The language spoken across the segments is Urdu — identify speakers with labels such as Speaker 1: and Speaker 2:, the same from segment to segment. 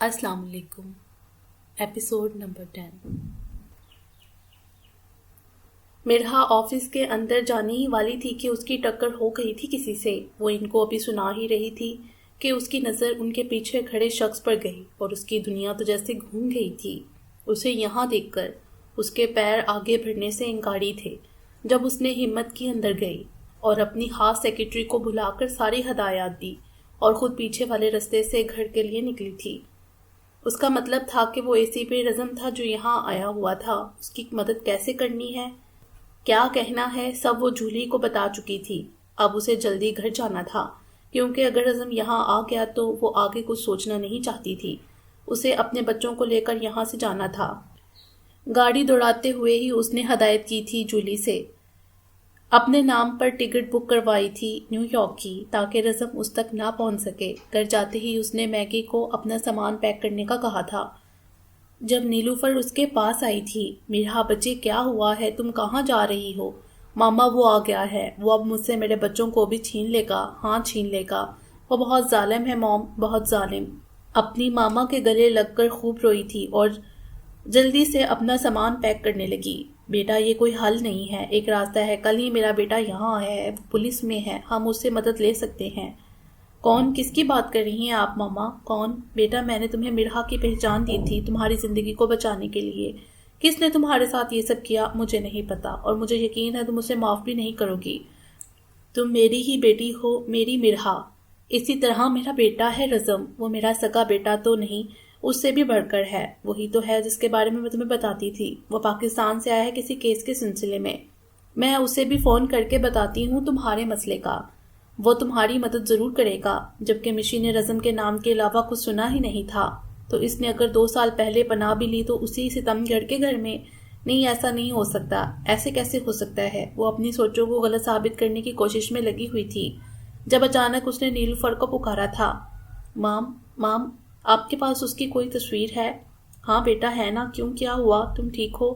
Speaker 1: السلام علیکم۔ Episode number 10۔ مرحا آفس کے اندر جانے ہی والی تھی کہ اس کی ٹکر ہو گئی تھی کسی سے۔ وہ ان کو ابھی سنا ہی رہی تھی کہ اس کی نظر ان کے پیچھے کھڑے شخص پر گئی اور اس کی دنیا تو جیسے گھوم گئی تھی۔ اسے یہاں دیکھ کر اس کے پیر آگے بڑھنے سے انکاری تھے۔ جب اس نے ہمت کی اندر گئی اور اپنی خاص سیکرٹری کو بلا کر ساری ہدایات دی اور خود پیچھے والے رستے سے گھر کے لیے نکلی تھی۔ اس کا مطلب تھا کہ وہ اسی پہ رزم تھا جو یہاں آیا ہوا تھا۔ اس کی مدد کیسے کرنی ہے، کیا کہنا ہے، سب وہ جولی کو بتا چکی تھی۔ اب اسے جلدی گھر جانا تھا کیونکہ اگر رزم یہاں آ گیا تو وہ آگے کچھ سوچنا نہیں چاہتی تھی۔ اسے اپنے بچوں کو لے کر یہاں سے جانا تھا۔ گاڑی دوڑاتے ہوئے ہی اس نے ہدایت کی تھی جولی سے، اپنے نام پر ٹکٹ بک کروائی تھی نیو یارک کی تاکہ رزم اس تک نہ پہنچ سکے۔ گھر جاتے ہی اس نے میگی کو اپنا سامان پیک کرنے کا کہا تھا۔ جب نیلوفر اس کے پاس آئی تھی، مرحا بچے کیا ہوا ہے، تم کہاں جا رہی ہو؟ ماما وہ آ گیا ہے، وہ اب مجھ سے میرے بچوں کو بھی چھین لے گا۔ ہاں چھین لے گا، وہ بہت ظالم ہے موم، بہت ظالم۔ اپنی ماما کے گلے لگ کر خوب روئی تھی اور جلدی سے اپنا سامان پیک کرنے لگی۔ بیٹا یہ کوئی حل نہیں ہے، ایک راستہ ہے، کل ہی میرا بیٹا یہاں آیا ہے، وہ پولیس میں ہے، ہم اس سے مدد لے سکتے ہیں۔ کون، کس کی بات کر رہی ہیں آپ ماما؟ کون؟ بیٹا میں نے تمہیں مرحا کی پہچان دی تھی تمہاری زندگی کو بچانے کے لیے۔ کس نے تمہارے ساتھ یہ سب کیا مجھے نہیں پتا، اور مجھے یقین ہے تم اسے معاف بھی نہیں کرو گی۔ تم میری ہی بیٹی ہو، میری مرحا۔ اسی طرح میرا بیٹا ہے رزم، وہ میرا سگا بیٹا تو نہیں، اس سے بھی بڑھ کر ہے، وہی تو ہے جس کے بارے میں تمہیں بتاتی تھی۔ وہ پاکستان سے آیا ہے کسی کیس کے سلسلے میں اسے بھی فون کر کے بتاتی ہوں تمہارے مسئلے کا، وہ تمہاری مدد ضرور کرے گا۔ جبکہ مشی نے رزم کے نام کے علاوہ کچھ سنا ہی نہیں تھا، تو اس نے اگر 2 سال پہلے پناہ بھی لی تو اسی ستم گڑھ کے گھر میں۔ نہیں، ایسا نہیں ہو سکتا، ایسے کیسے ہو سکتا ہے؟ وہ اپنی سوچوں کو غلط ثابت کرنے کی کوشش میں لگی ہوئی تھی جب اچانک اس نے نیلوفر کو پکارا تھا۔ مام، آپ کے پاس اس کی کوئی تصویر ہے؟ ہاں بیٹا ہے نا، کیوں، کیا ہوا، تم ٹھیک ہو؟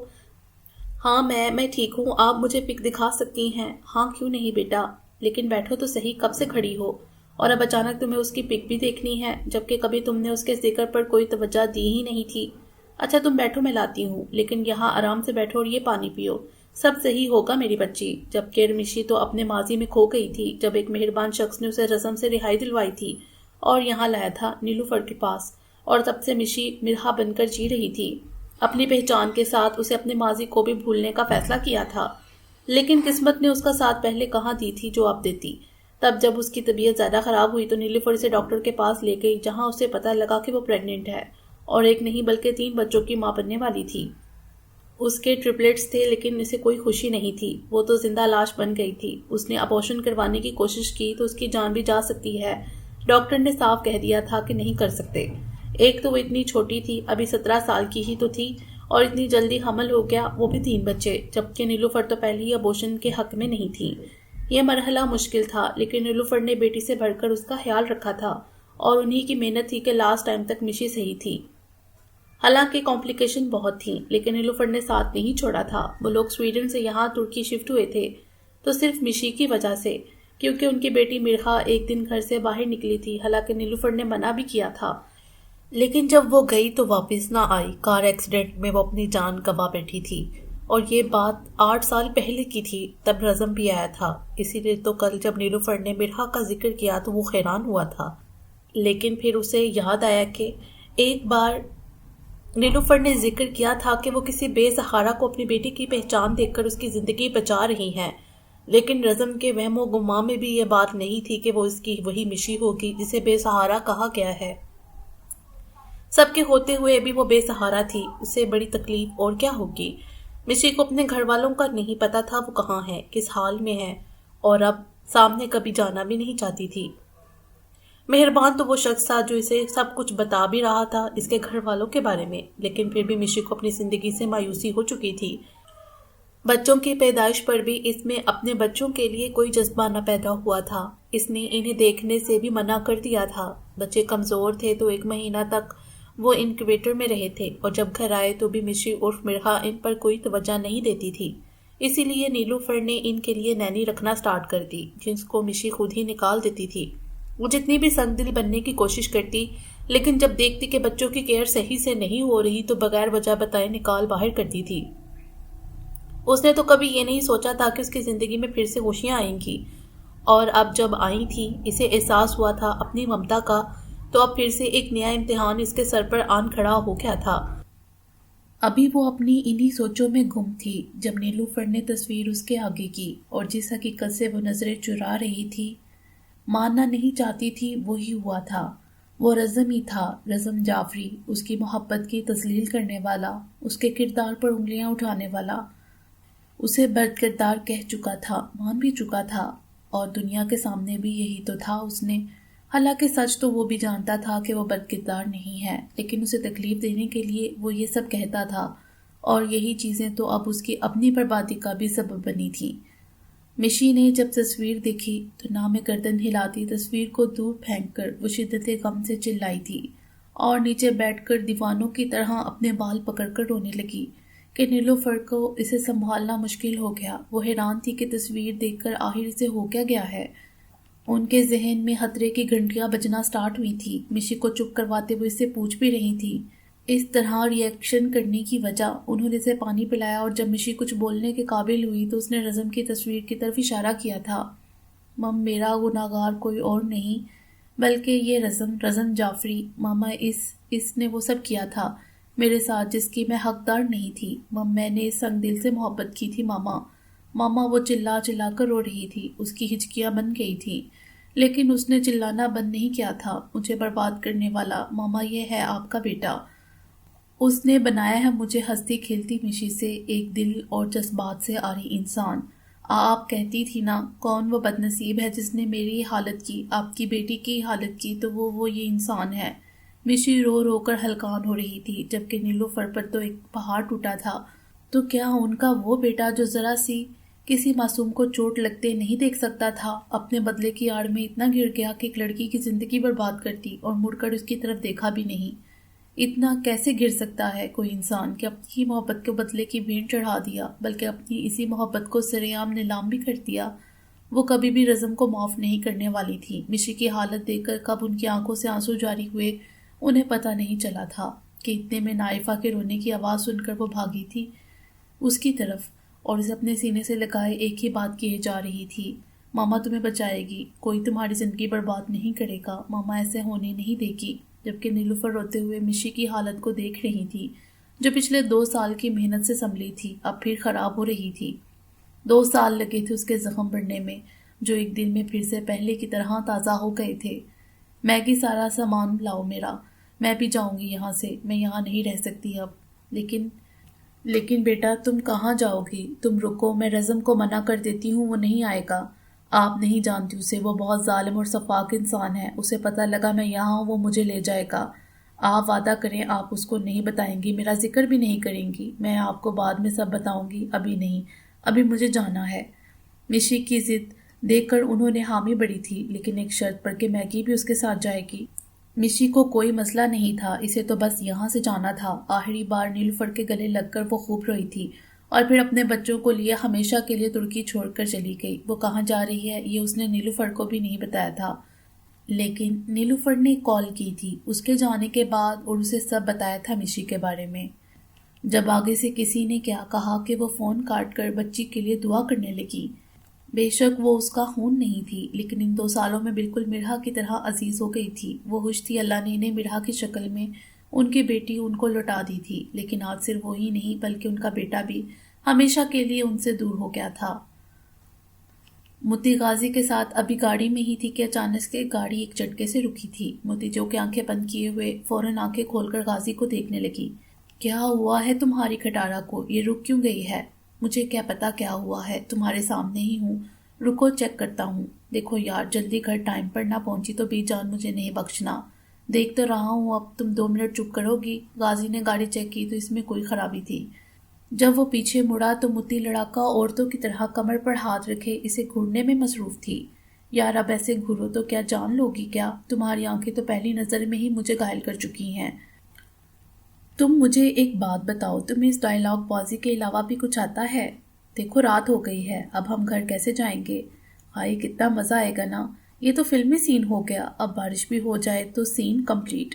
Speaker 1: ہاں میں ٹھیک ہوں، آپ مجھے پک دکھا سکتی ہیں؟ ہاں کیوں نہیں بیٹا، لیکن بیٹھو تو صحیح، کب سے کھڑی ہو؟ اور اب اچانک تمہیں اس کی پک بھی دیکھنی ہے، جبکہ کبھی تم نے اس کے ذکر پر کوئی توجہ دی ہی نہیں تھی۔ اچھا تم بیٹھو، میں لاتی ہوں، لیکن یہاں آرام سے بیٹھو اور یہ پانی پیو، سب صحیح ہوگا میری بچی۔ جبکہ مشی تو اپنے ماضی میں کھو گئی تھی جب ایک مہربان شخص نے اسے رزم سے رہائی دلوائی تھی اور یہاں لایا تھا نیلوفر کے پاس، اور تب سے مشی مرحا بن کر جی رہی تھی۔ اپنی پہچان کے ساتھ اسے اپنے ماضی کو بھی بھولنے کا فیصلہ کیا تھا، لیکن قسمت نے اس کا ساتھ پہلے کہاں دی تھی جو اب دیتی۔ تب جب اس کی طبیعت زیادہ خراب ہوئی تو نیلوفر اسے ڈاکٹر کے پاس لے گئی، جہاں اسے پتہ لگا کہ وہ پریگننٹ ہے اور ایک نہیں بلکہ 3 بچوں کی ماں بننے والی تھی۔ اس کے ٹرپلٹس تھے، لیکن اسے کوئی خوشی نہیں تھی، وہ تو زندہ لاش بن گئی تھی۔ اس نے ابورشن کروانے کی کوشش کی تو اس کی جان بھی جا سکتی ہے، ڈاکٹر نے صاف کہہ دیا تھا کہ نہیں کر سکتے۔ ایک تو وہ اتنی چھوٹی تھی، ابھی 17 سال کی ہی تو تھی، اور اتنی جلدی حمل ہو گیا، وہ بھی 3 بچے، جبکہ نیلوفر تو پہلے ہی ابورشن کے حق میں نہیں تھی۔ یہ مرحلہ مشکل تھا، لیکن نیلوفر نے بیٹی سے بڑھ کر اس کا خیال رکھا تھا، اور انہی کی محنت تھی کہ لاسٹ ٹائم تک مشی صحیح تھی۔ حالانکہ کمپلیکیشن بہت تھیں، لیکن نیلوفر نے ساتھ نہیں چھوڑا تھا۔ وہ لوگ سویڈن سے یہاں ترکی شفٹ ہوئے تھے تو صرف مشی کی وجہ سے، کیونکہ ان کی بیٹی مرحا ایک دن گھر سے باہر نکلی تھی، حالانکہ نیلوفر نے منع بھی کیا تھا، لیکن جب وہ گئی تو واپس نہ آئی۔ کار ایکسیڈنٹ میں وہ اپنی جان گنوا بیٹھی تھی، اور یہ بات 8 سال پہلے کی تھی، تب رزم بھی آیا تھا۔ اسی لیے تو کل جب نیلوفر نے مرحا کا ذکر کیا تو وہ حیران ہوا تھا، لیکن پھر اسے یاد آیا کہ ایک بار نیلوفر نے ذکر کیا تھا کہ وہ کسی بے سہارا کو اپنی بیٹی کی پہچان دیکھ کر اس کی زندگی بچا رہی ہیں، لیکن رزم کے وہم و گمان میں بھی یہ بات نہیں تھی کہ وہ اس کی وہی مشی ہوگی جسے بے سہارا کہا گیا ہے۔ سب کے ہوتے ہوئے بھی وہ بے سہارا تھی، اسے بڑی تکلیف اور کیا ہوگی۔ مشی کو اپنے گھر والوں کا نہیں پتا تھا وہ کہاں ہے، کس حال میں ہے، اور اب سامنے کبھی جانا بھی نہیں چاہتی تھی۔ مہربان تو وہ شخص تھا جو اسے سب کچھ بتا بھی رہا تھا اس کے گھر والوں کے بارے میں، لیکن پھر بھی مشی کو اپنی زندگی سے مایوسی ہو چکی تھی۔ بچوں کی پیدائش پر بھی اس میں اپنے بچوں کے لیے کوئی جذبہ نہ پیدا ہوا تھا۔ اس نے انہیں دیکھنے سے بھی منع کر دیا تھا۔ بچے کمزور تھے تو 1 مہینہ تک وہ انکیویٹر میں رہے تھے، اور جب گھر آئے تو بھی مشی عرف مرحا ان پر کوئی توجہ نہیں دیتی تھی۔ اسی لیے نیلوفر نے ان کے لیے نینی رکھنا سٹارٹ کر دی، جس کو مشی خود ہی نکال دیتی تھی۔ وہ جتنی بھی سنگ دل بننے کی کوشش کرتی، لیکن جب دیکھتی کہ بچوں کی کیئر صحیح سے نہیں ہو رہی تو بغیر وجہ بتائے نکال باہر کرتی تھی۔ اس نے تو کبھی یہ نہیں سوچا تھا کہ اس کی زندگی میں پھر سے خوشیاں آئیں گی، اور اب جب آئی تھی اسے احساس ہوا تھا اپنی ممتا کا، تو اب پھر سے ایک نیا امتحان اس کے سر پر آن کھڑا ہو گیا تھا۔ ابھی وہ اپنی انہی سوچوں میں گم تھی جب نیلوفر نے تصویر اس کے آگے کی، اور جس حقیقت سے وہ نظریں چرا رہی تھی، ماننا نہیں چاہتی تھی، وہی ہوا تھا۔ وہ رزم ہی تھا، رزم جعفری، اس کی محبت کی تذلیل کرنے والا، اس کے کردار پر انگلیاں اٹھانے والا۔ اسے بد کردار کہہ چکا تھا، مان بھی چکا تھا، اور دنیا کے سامنے بھی یہی تو تھا اس نے۔ حالانکہ سچ تو وہ بھی جانتا تھا کہ وہ بد کردار نہیں ہے، لیکن اسے تکلیف دینے کے لیے وہ یہ سب کہتا تھا، اور یہی چیزیں تو اب اس کی اپنی بربادی کا بھی سبب بنی تھی۔ مشی نے جب تصویر دیکھی تو نہ میں گردن ہلاتی تصویر کو دور پھینک کر وہ شدت غم سے چلائی تھی، اور نیچے بیٹھ کر دیوانوں کی طرح اپنے بال پکڑ کر رونے لگی کہ نیلوفر کو اسے سنبھالنا مشکل ہو گیا۔ وہ حیران تھی کہ تصویر دیکھ کر آخر اسے ہو کیا گیا ہے۔ ان کے ذہن میں خطرے کی گھنٹیاں بجنا سٹارٹ ہوئی تھی۔ مشی کو چپ کرواتے ہوئے اس سے پوچھ بھی رہی تھی اس طرح ری ایکشن کرنے کی وجہ۔ انہوں نے اسے پانی پلایا، اور جب مشی کچھ بولنے کے قابل ہوئی تو اس نے رزم کی تصویر کی طرف اشارہ کیا تھا۔ مم، میرا گناہگار کوئی اور نہیں بلکہ یہ رزم جعفری۔ ماما، اس نے وہ سب کیا تھا میرے ساتھ جس کی میں حقدار نہیں تھی۔ مم، میں نے اس سنگ دل سے محبت کی تھی ماما۔ ماما، وہ چلا چلا کر رو رہی تھی، اس کی ہچکیاں بن گئی تھی، لیکن اس نے چلانا بند نہیں کیا تھا۔ مجھے برباد کرنے والا ماما، یہ ہے آپ کا بیٹا، اس نے بنایا ہے مجھے ہنستی کھیلتی مشی سے ایک دل اور جذبات سے آری انسان۔ آپ کہتی تھی نا، کون وہ بد نصیب ہے جس نے میری حالت کی، آپ کی بیٹی کی حالت کی، تو وہ یہ انسان ہے۔ مشی رو رو کر ہلکان ہو رہی تھی، جبکہ نیلوفر پر تو ایک پہاڑ ٹوٹا تھا۔ تو کیا ان کا وہ بیٹا جو ذرا سی کسی معصوم کو چوٹ لگتے نہیں دیکھ سکتا تھا، اپنے بدلے کی آڑ میں اتنا گر گیا کہ ایک لڑکی کی زندگی برباد کرتی اور مڑ کر اس کی طرف دیکھا بھی نہیں؟ اتنا کیسے گر سکتا ہے کوئی انسان کہ اپنی ہی محبت کو بدلے کی بھینٹ چڑھا دیا، بلکہ اپنی اسی محبت کو سرے عام نیلام بھی کر دیا؟ وہ کبھی بھی رزم کو معاف نہیں کرنے والی تھی۔ مشی کی حالت دیکھ کر کب ان کی آنکھوں سے آنسو جاری ہوئے انہیں پتہ نہیں چلا تھا کہ اتنے میں نائفہ کے رونے کی آواز سن کر وہ بھاگی تھی اس کی طرف، اور اسے اپنے سینے سے لگائے ایک ہی بات کہے جا رہی تھی، ماما تمہیں بچائے گی، کوئی تمہاری زندگی برباد نہیں کرے گا، ماما ایسے ہونے نہیں دے گی۔ جبکہ نیلوفر روتے ہوئے مشی کی حالت کو دیکھ رہی تھی، جو پچھلے 2 سال کی محنت سے سنبھلی تھی اب پھر خراب ہو رہی تھی۔ 2 سال لگے تھے اس کے زخم بڑھنے میں، جو ایک دن میں پھر سے پہلے کی طرح تازہ ہو گئے تھے۔ میگی، سارا سامان لاؤ میرا، میں بھی جاؤں گی یہاں سے، میں یہاں نہیں رہ سکتی اب۔ لیکن بیٹا تم کہاں جاؤ گی؟ تم رکو، میں رزم کو منع کر دیتی ہوں، وہ نہیں آئے گا۔ آپ نہیں جانتی اسے، وہ بہت ظالم اور شفاق انسان ہے، اسے پتہ لگا میں یہاں ہوں وہ مجھے لے جائے گا۔ آپ وعدہ کریں آپ اس کو نہیں بتائیں گی، میرا ذکر بھی نہیں کریں گی؟ میں آپ کو بعد میں سب بتاؤں گی، ابھی نہیں، ابھی مجھے جانا ہے۔ مشی کی ضد دیکھ کر انہوں نے حامی بڑھی تھی، لیکن ایک شرط پر کہ میگی بھی اس کے ساتھ جائے گی۔ مشی کو کوئی مسئلہ نہیں تھا، اسے تو بس یہاں سے جانا تھا۔ آخری بار نیلوفر کے گلے لگ کر وہ خوب روئی تھی، اور پھر اپنے بچوں کو لیے ہمیشہ کے لیے ترکی چھوڑ کر چلی گئی۔ وہ کہاں جا رہی ہے یہ اس نے نیلوفر کو بھی نہیں بتایا تھا، لیکن نیلوفر نے کال کی تھی اس کے جانے کے بعد، اور اسے سب بتایا تھا مشی کے بارے میں۔ جب آگے سے کسی نے کیا کہا کہ وہ فون کاٹ کر بچی کے لیے دعا کرنے لگی۔ بے شک وہ اس کا خون نہیں تھی، لیکن ان 2 سالوں میں بالکل مرحا کی طرح عزیز ہو گئی تھی۔ وہ خوش تھی اللہ نے انہیں مرحا کی شکل میں ان کی بیٹی ان کو لوٹا دی تھی، لیکن آج صرف وہی نہیں بلکہ ان کا بیٹا بھی ہمیشہ کے لیے ان سے دور ہو گیا تھا۔ موتی غازی کے ساتھ ابھی گاڑی میں ہی تھی کہ اچانک سے گاڑی ایک جھٹکے سے رکی تھی۔ موتی جو کہ آنکھیں بند کیے ہوئے فوراً آنکھیں کھول کر غازی کو دیکھنے لگی۔ کیا ہوا ہے تمہاری کھٹارا کو، یہ رک کیوں گئی ہے؟ مجھے کیا پتا کیا ہوا ہے، تمہارے سامنے ہی ہوں، رکو چیک کرتا ہوں۔ دیکھو یار، جلدی گھر ٹائم پر نہ پہنچی تو بی جان مجھے نہیں بخشنا۔ دیکھ تو رہا ہوں، اب تم 2 منٹ چپ کرو گی؟ غازی نے گاڑی چیک کی تو اس میں کوئی خرابی تھی۔ جب وہ پیچھے مڑا تو موتی لڑاکا عورتوں کی طرح کمر پر ہاتھ رکھے اسے گھورنے میں مصروف تھی۔ یار اب ایسے گھورو تو کیا جان لوگی کیا؟ تمہاری آنکھیں تو پہلی نظر میں ہی مجھے گھائل کر چکی ہیں۔ تم مجھے ایک بات بتاؤ، تمہیں اس ڈائیلاگ بازی کے علاوہ بھی کچھ آتا ہے؟ دیکھو رات ہو گئی ہے، اب ہم گھر کیسے جائیں گے؟ ہائے کتنا مزہ آئے گا نا، یہ تو فلمی سین ہو گیا، اب بارش بھی ہو جائے تو سین کمپلیٹ۔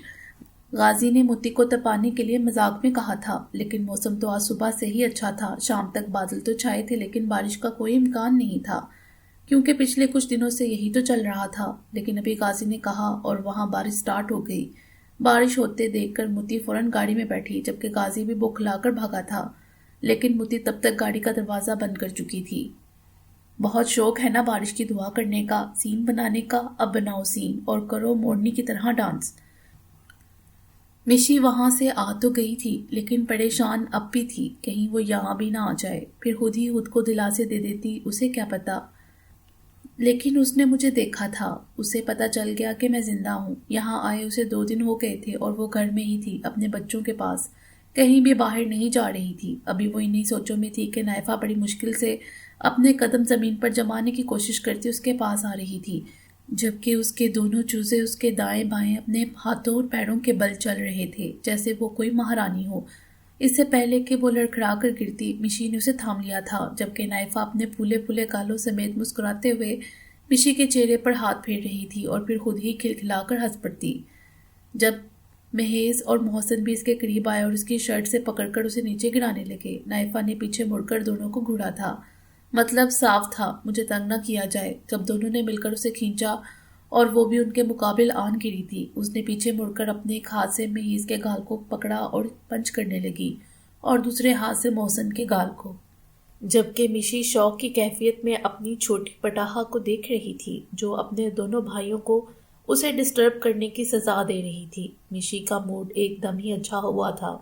Speaker 1: غازی نے موتی کو تپانے کے لیے مذاق میں کہا تھا، لیکن موسم تو آج صبح سے ہی اچھا تھا۔ شام تک بادل تو چھائے تھے لیکن بارش کا کوئی امکان نہیں تھا، کیونکہ پچھلے کچھ دنوں سے یہی تو چل رہا تھا۔ لیکن ابھی غازی نے کہا اور وہاں بارش سٹارٹ ہو گئی۔ بارش ہوتے دیکھ کر موتی فوراً گاڑی میں بیٹھی، جبکہ غازی بھی بوکھلا کر بھاگا تھا، لیکن موتی تب تک گاڑی کا دروازہ بند کر چکی تھی۔ بہت شوق ہے نا بارش کی دعا کرنے کا، سین بنانے کا، اب بناؤ سین اور کرو مورنی کی طرح ڈانس۔ مشی وہاں سے آ تو گئی تھی لیکن پریشان اب بھی تھی، کہیں وہ یہاں بھی نہ آ جائے، پھر خود ہی خود کو دلاسے دے دیتی، اسے کیا پتا۔ لیکن اس نے مجھے دیکھا تھا، اسے پتا چل گیا کہ میں زندہ ہوں۔ یہاں آئے اسے 2 دن ہو گئے تھے اور وہ گھر میں ہی تھی، اپنے بچوں کے پاس، کہیں بھی باہر نہیں جا رہی تھی۔ ابھی وہ انہی سوچوں میں تھی کہ نائفہ بڑی مشکل سے اپنے قدم زمین پر جمانے کی کوشش کرتی اس کے پاس آ رہی تھی، جبکہ اس کے دونوں چوزے اس کے دائیں بائیں اپنے ہاتھوں اور پیروں کے بل چل رہے تھے، جیسے وہ کوئی مہارانی ہو۔ اس سے پہلے کہ وہ لڑکھڑا کر گرتی، مشی نے اسے تھام لیا تھا، جبکہ نائفہ اپنے پھولے پھولے گالوں سمیت مسکراتے ہوئے مشی کے چہرے پر ہاتھ پھیر رہی تھی اور پھر خود ہی کھلکھلا کر ہنس پڑتی۔ جب محیز اور محسن بھی اس کے قریب آئے اور اس کی شرٹ سے پکڑ کر اسے نیچے گرانے لگے، نائفہ نے پیچھے مڑ کر دونوں کو گھوڑا تھا، مطلب صاف تھا مجھے تنگ نہ کیا جائے۔ جب دونوں نے مل کر اسے کھینچا اور وہ بھی ان کے مقابل آن گری تھی، اس نے پیچھے مڑ کر اپنے ایک ہاتھ سے محیز کے گال کو پکڑا اور پنچ کرنے لگی اور دوسرے ہاتھ سے محسن کے گال کو، جبکہ مشی شوق کی کیفیت میں اپنی چھوٹی پٹاخہ کو دیکھ رہی تھی جو اپنے دونوں بھائیوں کو اسے ڈسٹرب کرنے کی سزا دے رہی تھی۔ مشی کا موڈ ایک دم ہی اچھا ہوا تھا۔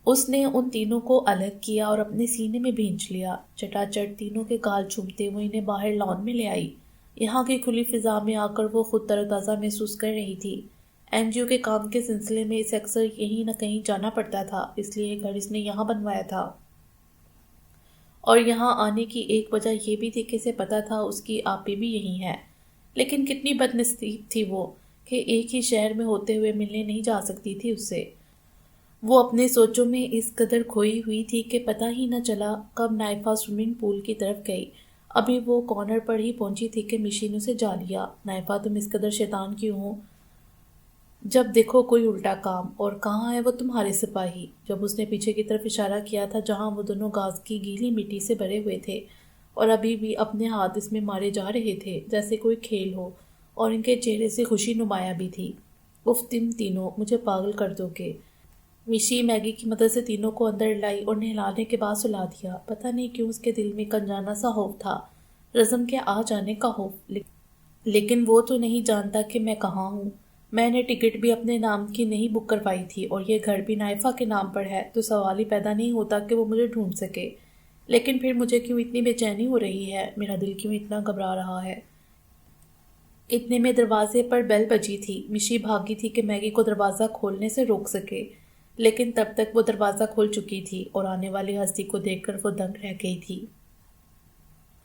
Speaker 1: اس نے ان تینوں کو الگ کیا اور اپنے سینے میں بھینچ لیا۔ چٹا چٹ تینوں کے گال چومتے وہ انہیں باہر لان میں لے آئی۔ یہاں کی کھلی فضا میں آ کر وہ خود تر و تازہ محسوس کر رہی تھی۔ این جی او کے کام کے سلسلے میں اسے اکثر کہیں نہ کہیں جانا پڑتا تھا، اس لیے یہ گھر اس نے یہاں بنوایا تھا، اور یہاں آنے کی ایک وجہ یہ بھی تھی کہ اسے پتا تھا اس کی آپی بھی یہی ہے۔ لیکن کتنی بد نصیب تھی وہ کہ ایک ہی شہر میں ہوتے ہوئے ملنے نہیں جا سکتی تھی اس سے۔ وہ اپنے سوچوں میں اس قدر کھوئی ہوئی تھی کہ پتہ ہی نہ چلا کب نائفہ سوئمنگ پول کی طرف گئی۔ ابھی وہ کارنر پر ہی پہنچی تھی کہ مشی نے اسے جا لیا۔ نائفہ تم اس قدر شیطان کیوں ہو؟ جب دیکھو کوئی الٹا کام، اور کہاں ہے وہ تمہارے سپاہی؟ جب اس نے پیچھے کی طرف اشارہ کیا تھا جہاں وہ دونوں گھاس کی گیلی مٹی سے بھرے ہوئے تھے اور ابھی بھی اپنے ہاتھ اس میں مارے جا رہے تھے جیسے کوئی کھیل ہو، اور ان کے چہرے سے خوشی نمایاں بھی تھی۔ اف تم تینوں مجھے پاگل کر دو گے۔ مشی میگی کی مدد سے تینوں کو اندر لائی اور نہلانے کے بعد سلا دیا۔ پتہ نہیں کیوں اس کے دل میں کنجانا سا خوف تھا، رزم کے آ جانے کا خوف، لیکن وہ تو نہیں جانتا کہ میں کہاں ہوں۔ میں نے ٹکٹ بھی اپنے نام کی نہیں بک کروائی تھی اور یہ گھر بھی نائفہ کے نام پر ہے، تو سوال ہی پیدا نہیں ہوتا کہ وہ مجھے ڈھونڈ سکے۔ لیکن پھر مجھے کیوں اتنی بے چینی ہو رہی ہے، میرا دل کیوں اتنا گھبرا رہا ہے؟ اتنے میں دروازے پر بیل بجی تھی۔ مشی بھاگی تھی کہ میگی کو دروازہ کھولنے سے روک سکے، لیکن تب تک وہ دروازہ کھول چکی تھی اور آنے والی ہستی کو دیکھ کر وہ دنگ رہ گئی تھی۔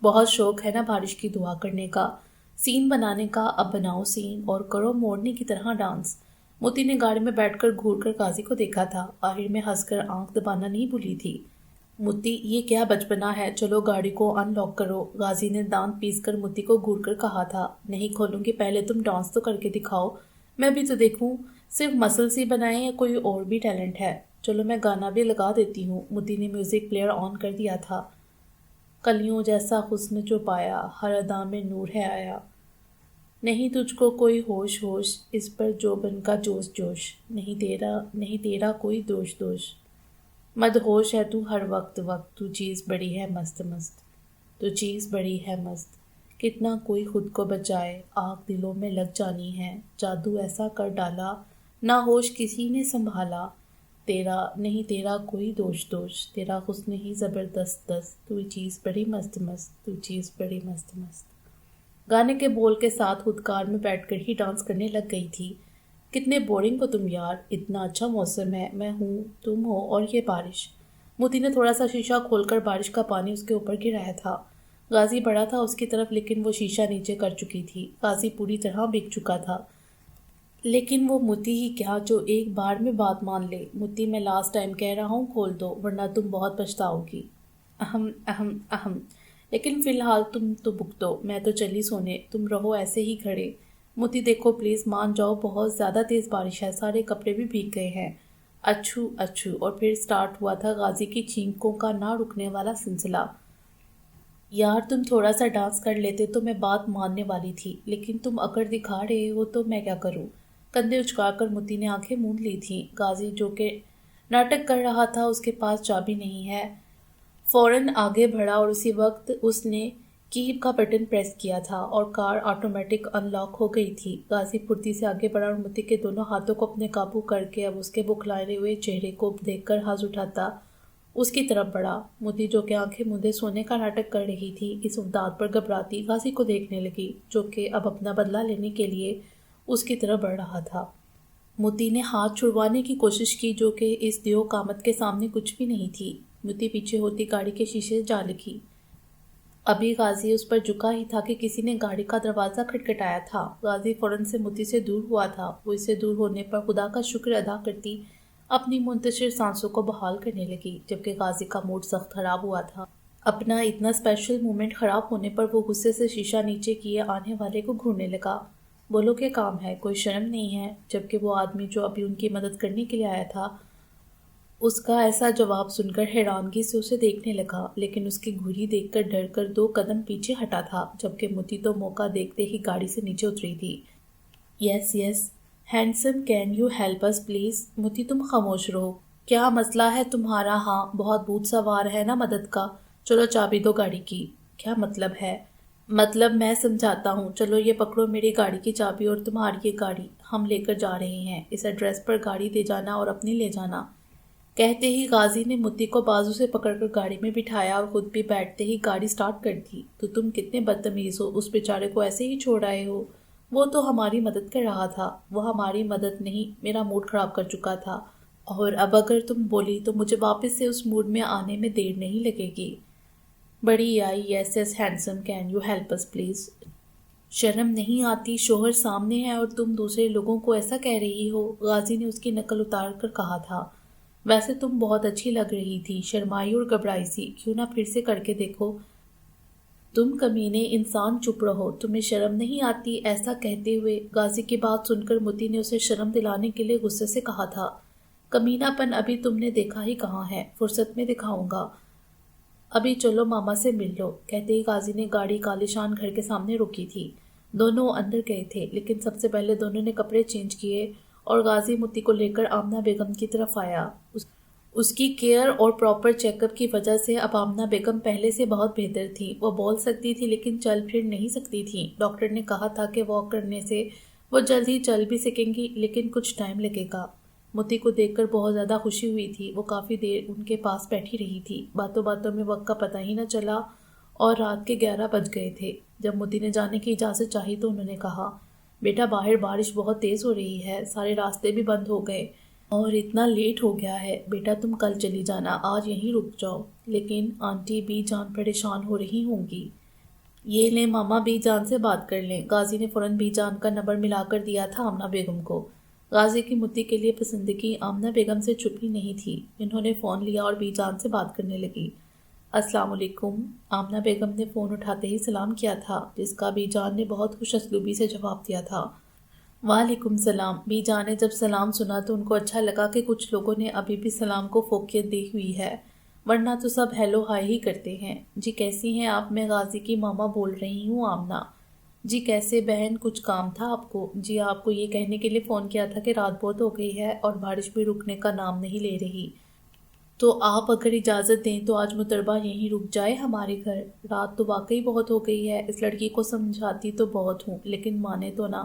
Speaker 1: بہت شوق ہے نا بارش کی دعا کرنے کا، سین بنانے کا، اب بناؤ سین اور کرو مورنی کی طرح ڈانس۔ موتی نے گاڑی میں بیٹھ کر گھور کر غازی کو دیکھا تھا، آخر میں ہنس کر آنکھ دبانا نہیں بھولی تھی۔ موتی یہ کیا بچپنا ہے، چلو گاڑی کو ان لاک کرو، غازی نے دانت پیس کر موتی کو گھور کر کہا تھا۔ نہیں کھولوں گی، پہلے تم ڈانس تو کر کے دکھاؤ، میں بھی تو دیکھوں، صرف مسلس ہی بنائیں یا کوئی اور بھی ٹیلنٹ ہے؟ چلو میں گانا بھی لگا دیتی ہوں۔ موتی نے میوزک پلیئر آن کر دیا تھا۔ کلیوں جیسا حسن جو پایا، ہر ادا میں نور ہے آیا، نہیں تجھ کو کوئی ہوش ہوش، اس پر جوبن کا جوش جوش، نہیں تیرا کوئی دوش دوش، مدہوش ہے تو ہر وقت وقت، تو چیز بڑی ہے مست مست، تو چیز بڑی ہے مست، کتنا کوئی خود کو بچائے، آگ دلوں میں لگ جانی ہے، جادو ایسا کر ڈالا، نہ ہوش کسی نے سنبھالا، تیرا کوئی دوش دوش، تیرا حسن ہی زبردست دست، تو چیز بڑی مست مست، تو چیز بڑی مست مست۔ گانے کے بول کے ساتھ خود کار میں بیٹھ کر ہی ڈانس کرنے لگ گئی تھی۔ کتنے بورنگ ہو تم یار، اتنا اچھا موسم ہے، میں ہوں، تم ہو اور یہ بارش۔ موتی نے تھوڑا سا شیشہ کھول کر بارش کا پانی اس کے اوپر گرایا تھا۔ غازی بڑھا تھا اس کی طرف لیکن وہ شیشہ نیچے کر چکی تھی۔ غازی پوری طرح بک چکا تھا، لیکن وہ موتی ہی کیا جو ایک بار میں بات مان لے۔ موتی میں لاسٹ ٹائم کہہ رہا ہوں کھول دو ورنہ تم بہت پچھتاؤ گی۔ اہم اہم اہم، لیکن فی الحال تم تو بک دو، میں تو چلی سونے، تم رہو ایسے ہی کھڑے۔ موتی دیکھو پلیز مان جاؤ، بہت زیادہ تیز بارش ہے، سارے کپڑے بھی بھیگ گئے ہیں۔ اچھو اچھو، اور پھر سٹارٹ ہوا تھا غازی کی چینکوں کا نہ رکنے والا سلسلہ۔ یار تم تھوڑا سا ڈانس کر لیتے تو میں بات ماننے والی تھی، لیکن تم اکڑ دکھا رہے ہو تو میں کیا کروں؟ کندھے اچکا کر موتی نے آنکھیں موند لی تھیں۔ غازی جو کہ ناٹک کر رہا تھا، اس کے پاس چابی نہیں ہے، فوراً آگے بڑھا اور اسی وقت اس نے کی کا بٹن پریس کیا تھا اور کار آٹومیٹک ان لاک ہو گئی تھی۔ غازی پھرتی سے آگے بڑھا اور موتی کے دونوں ہاتھوں کو اپنے قابو کر کے اب اس کے بکھلائے ہوئے چہرے کو دیکھ کر ہنس اٹھاتا اس کی طرف بڑھا۔ موتی جو کہ آنکھیں مودے سونے کا ناٹک کر رہی تھی، اس امداد پر گھبراتی غازی کو دیکھنے لگی، جو کہ اب اپنا بدلہ لینے کے لیے اس کی طرف بڑھ رہا تھا۔ موتی نے ہاتھ چھڑوانے کی کوشش کی، جو کہ اس دیو قامت کے سامنے کچھ بھی نہیں تھی۔ موتی پیچھے ہوتی گاڑی کے شیشے جا لگی۔ ابھی غازی اس پر جھکا ہی تھا کہ کسی نے گاڑی کا دروازہ کھٹکھٹایا تھا۔ غازی فوراً سے موتی سے دور ہوا تھا۔ وہ اس سے دور ہونے پر خدا کا شکر ادا کرتی اپنی منتشر سانسوں کو بحال کرنے لگی، جبکہ غازی کا موڈ سخت خراب ہوا تھا۔ اپنا اتنا اسپیشل مومنٹ خراب ہونے پر وہ غصے سے شیشہ نیچے کیے آنے والے کو گھورنے لگا۔ بولو کیا کام ہے، کوئی شرم نہیں ہے؟ جبکہ وہ آدمی جو ابھی ان کی مدد کرنے کے لیے آیا تھا، اس کا ایسا جواب سن کر حیرانگی سے اسے دیکھنے لگا، لیکن اس کی گھوری دیکھ کر ڈر کر 2 قدم پیچھے ہٹا تھا، جبکہ موتی تو موقع دیکھتے ہی گاڑی سے نیچے اتری تھی۔ Yes yes handsome, can you help us please? Moti تم خاموش رہو، کیا مسئلہ ہے تمہارا؟ ہاں بہت بھوت سوار ہے نا مدد کا، چلو چابی دو گاڑی کی۔ کیا مطلب ہے؟ مطلب میں سمجھاتا ہوں، چلو یہ پکڑو میری گاڑی کی چابی اور تمہاری یہ گاڑی، ہم لے کر جا رہے ہیں، اس ایڈریس پر گاڑی دے جانا اور اپنی لے جانا۔ کہتے ہی غازی نے موتی کو بازو سے پکڑ کر گاڑی میں بٹھایا اور خود بھی بیٹھتے ہی گاڑی سٹارٹ کر دی۔ تو تم کتنے بدتمیز ہو، اس بیچارے کو ایسے ہی چھوڑ آئے ہو؟ وہ تو ہماری مدد کر رہا تھا۔ وہ ہماری مدد نہیں، میرا موڈ خراب کر چکا تھا، اور اب اگر تم بولی تو مجھے واپس سے اس موڈ میں آنے میں دیر نہیں لگے گی۔ بڑی آئی، yes yes handsome, can you help us please? شرم نہیں آتی؟ شوہر سامنے ہے اور تم دوسرے لوگوں کو ایسا کہہ رہی ہو؟ غازی نے اس کی نقل اتار کر کہا تھا۔ ویسے تم بہت اچھی لگ رہی تھی، شرمائی اور گھبرائی سی، کیوں نہ پھر سے کر کے دیکھو؟ تم کمینے انسان چپ رہو، تمہیں شرم نہیں آتی؟ ایسا کہتے ہوئے غازی کی بات سن کر موتی نے اسے شرم دلانے کے لیے غصے سے کہا تھا، کمینہ پن ابھی تم نے دیکھا ہی کہاں ہے، فرصت میں دکھاؤں گا، ابھی چلو ماما سے مل لو۔ کہتے ہی غازی نے گاڑی کالیشان گھر کے سامنے روکی تھی۔ دونوں اندر گئے تھے، لیکن سب سے پہلے دونوں نے کپڑے چینج کیے اور غازی موتی کو لے کر آمنہ بیگم کی طرف آیا۔ اس کی کیئر اور پراپر چیک اپ کی وجہ سے اب آمنہ بیگم پہلے سے بہت بہتر تھی۔ وہ بول سکتی تھی لیکن چل پھر نہیں سکتی تھی۔ ڈاکٹر نے کہا تھا کہ واک کرنے سے وہ جلد ہی چل بھی سکیں گی، لیکن کچھ ٹائم لگے گا۔ موتی کو دیکھ کر بہت زیادہ خوشی ہوئی تھی۔ وہ کافی دیر ان کے پاس بیٹھی رہی تھی، باتوں باتوں میں وقت کا پتہ ہی نہ چلا اور رات کے 11 بج گئے تھے۔ جب موتی نے جانے کی اجازت چاہی تو انہوں نے کہا، بیٹا باہر بارش بہت تیز ہو رہی ہے، سارے راستے بھی بند ہو گئے اور اتنا لیٹ ہو گیا ہے، بیٹا تم کل چلی جانا، آج یہیں رک جاؤ۔ لیکن آنٹی بی جان پریشان ہو رہی ہوں گی۔ یہ لیں ماما بی جان سے بات کر لیں۔ غازی نے فوراً بی جان کا نمبر ملا کر دیا تھا آمنہ بیگم کو۔ غازی کی موتی کے لیے پسندگی آمنہ بیگم سے چھپی نہیں تھی۔ انہوں نے فون لیا اور بی جان سے بات کرنے لگی۔ السلام علیکم۔ آمنہ بیگم نے فون اٹھاتے ہی سلام کیا تھا، جس کا بی جان نے بہت خوش اسلوبی سے جواب دیا تھا۔ وعلیکم السلام۔ بی جان نے جب سلام سنا تو ان کو اچھا لگا کہ کچھ لوگوں نے ابھی بھی سلام کو فوقیت دی ہوئی ہے، ورنہ تو سب ہیلو ہائی ہی کرتے ہیں۔ جی کیسی ہیں آپ؟ میں غازی کی ماما بول رہی ہوں، آمنہ۔ جی کیسے بہن، کچھ کام تھا آپ کو؟ جی آپ کو یہ کہنے کے لیے فون کیا تھا کہ رات بہت ہو گئی ہے اور بارش بھی رکنے کا نام نہیں لے رہی، تو آپ اگر اجازت دیں تو آج مطربہ یہیں رک جائے ہمارے گھر۔ رات تو واقعی بہت ہو گئی ہے، اس لڑکی کو سمجھاتی تو بہت ہوں لیکن مانے تو نہ۔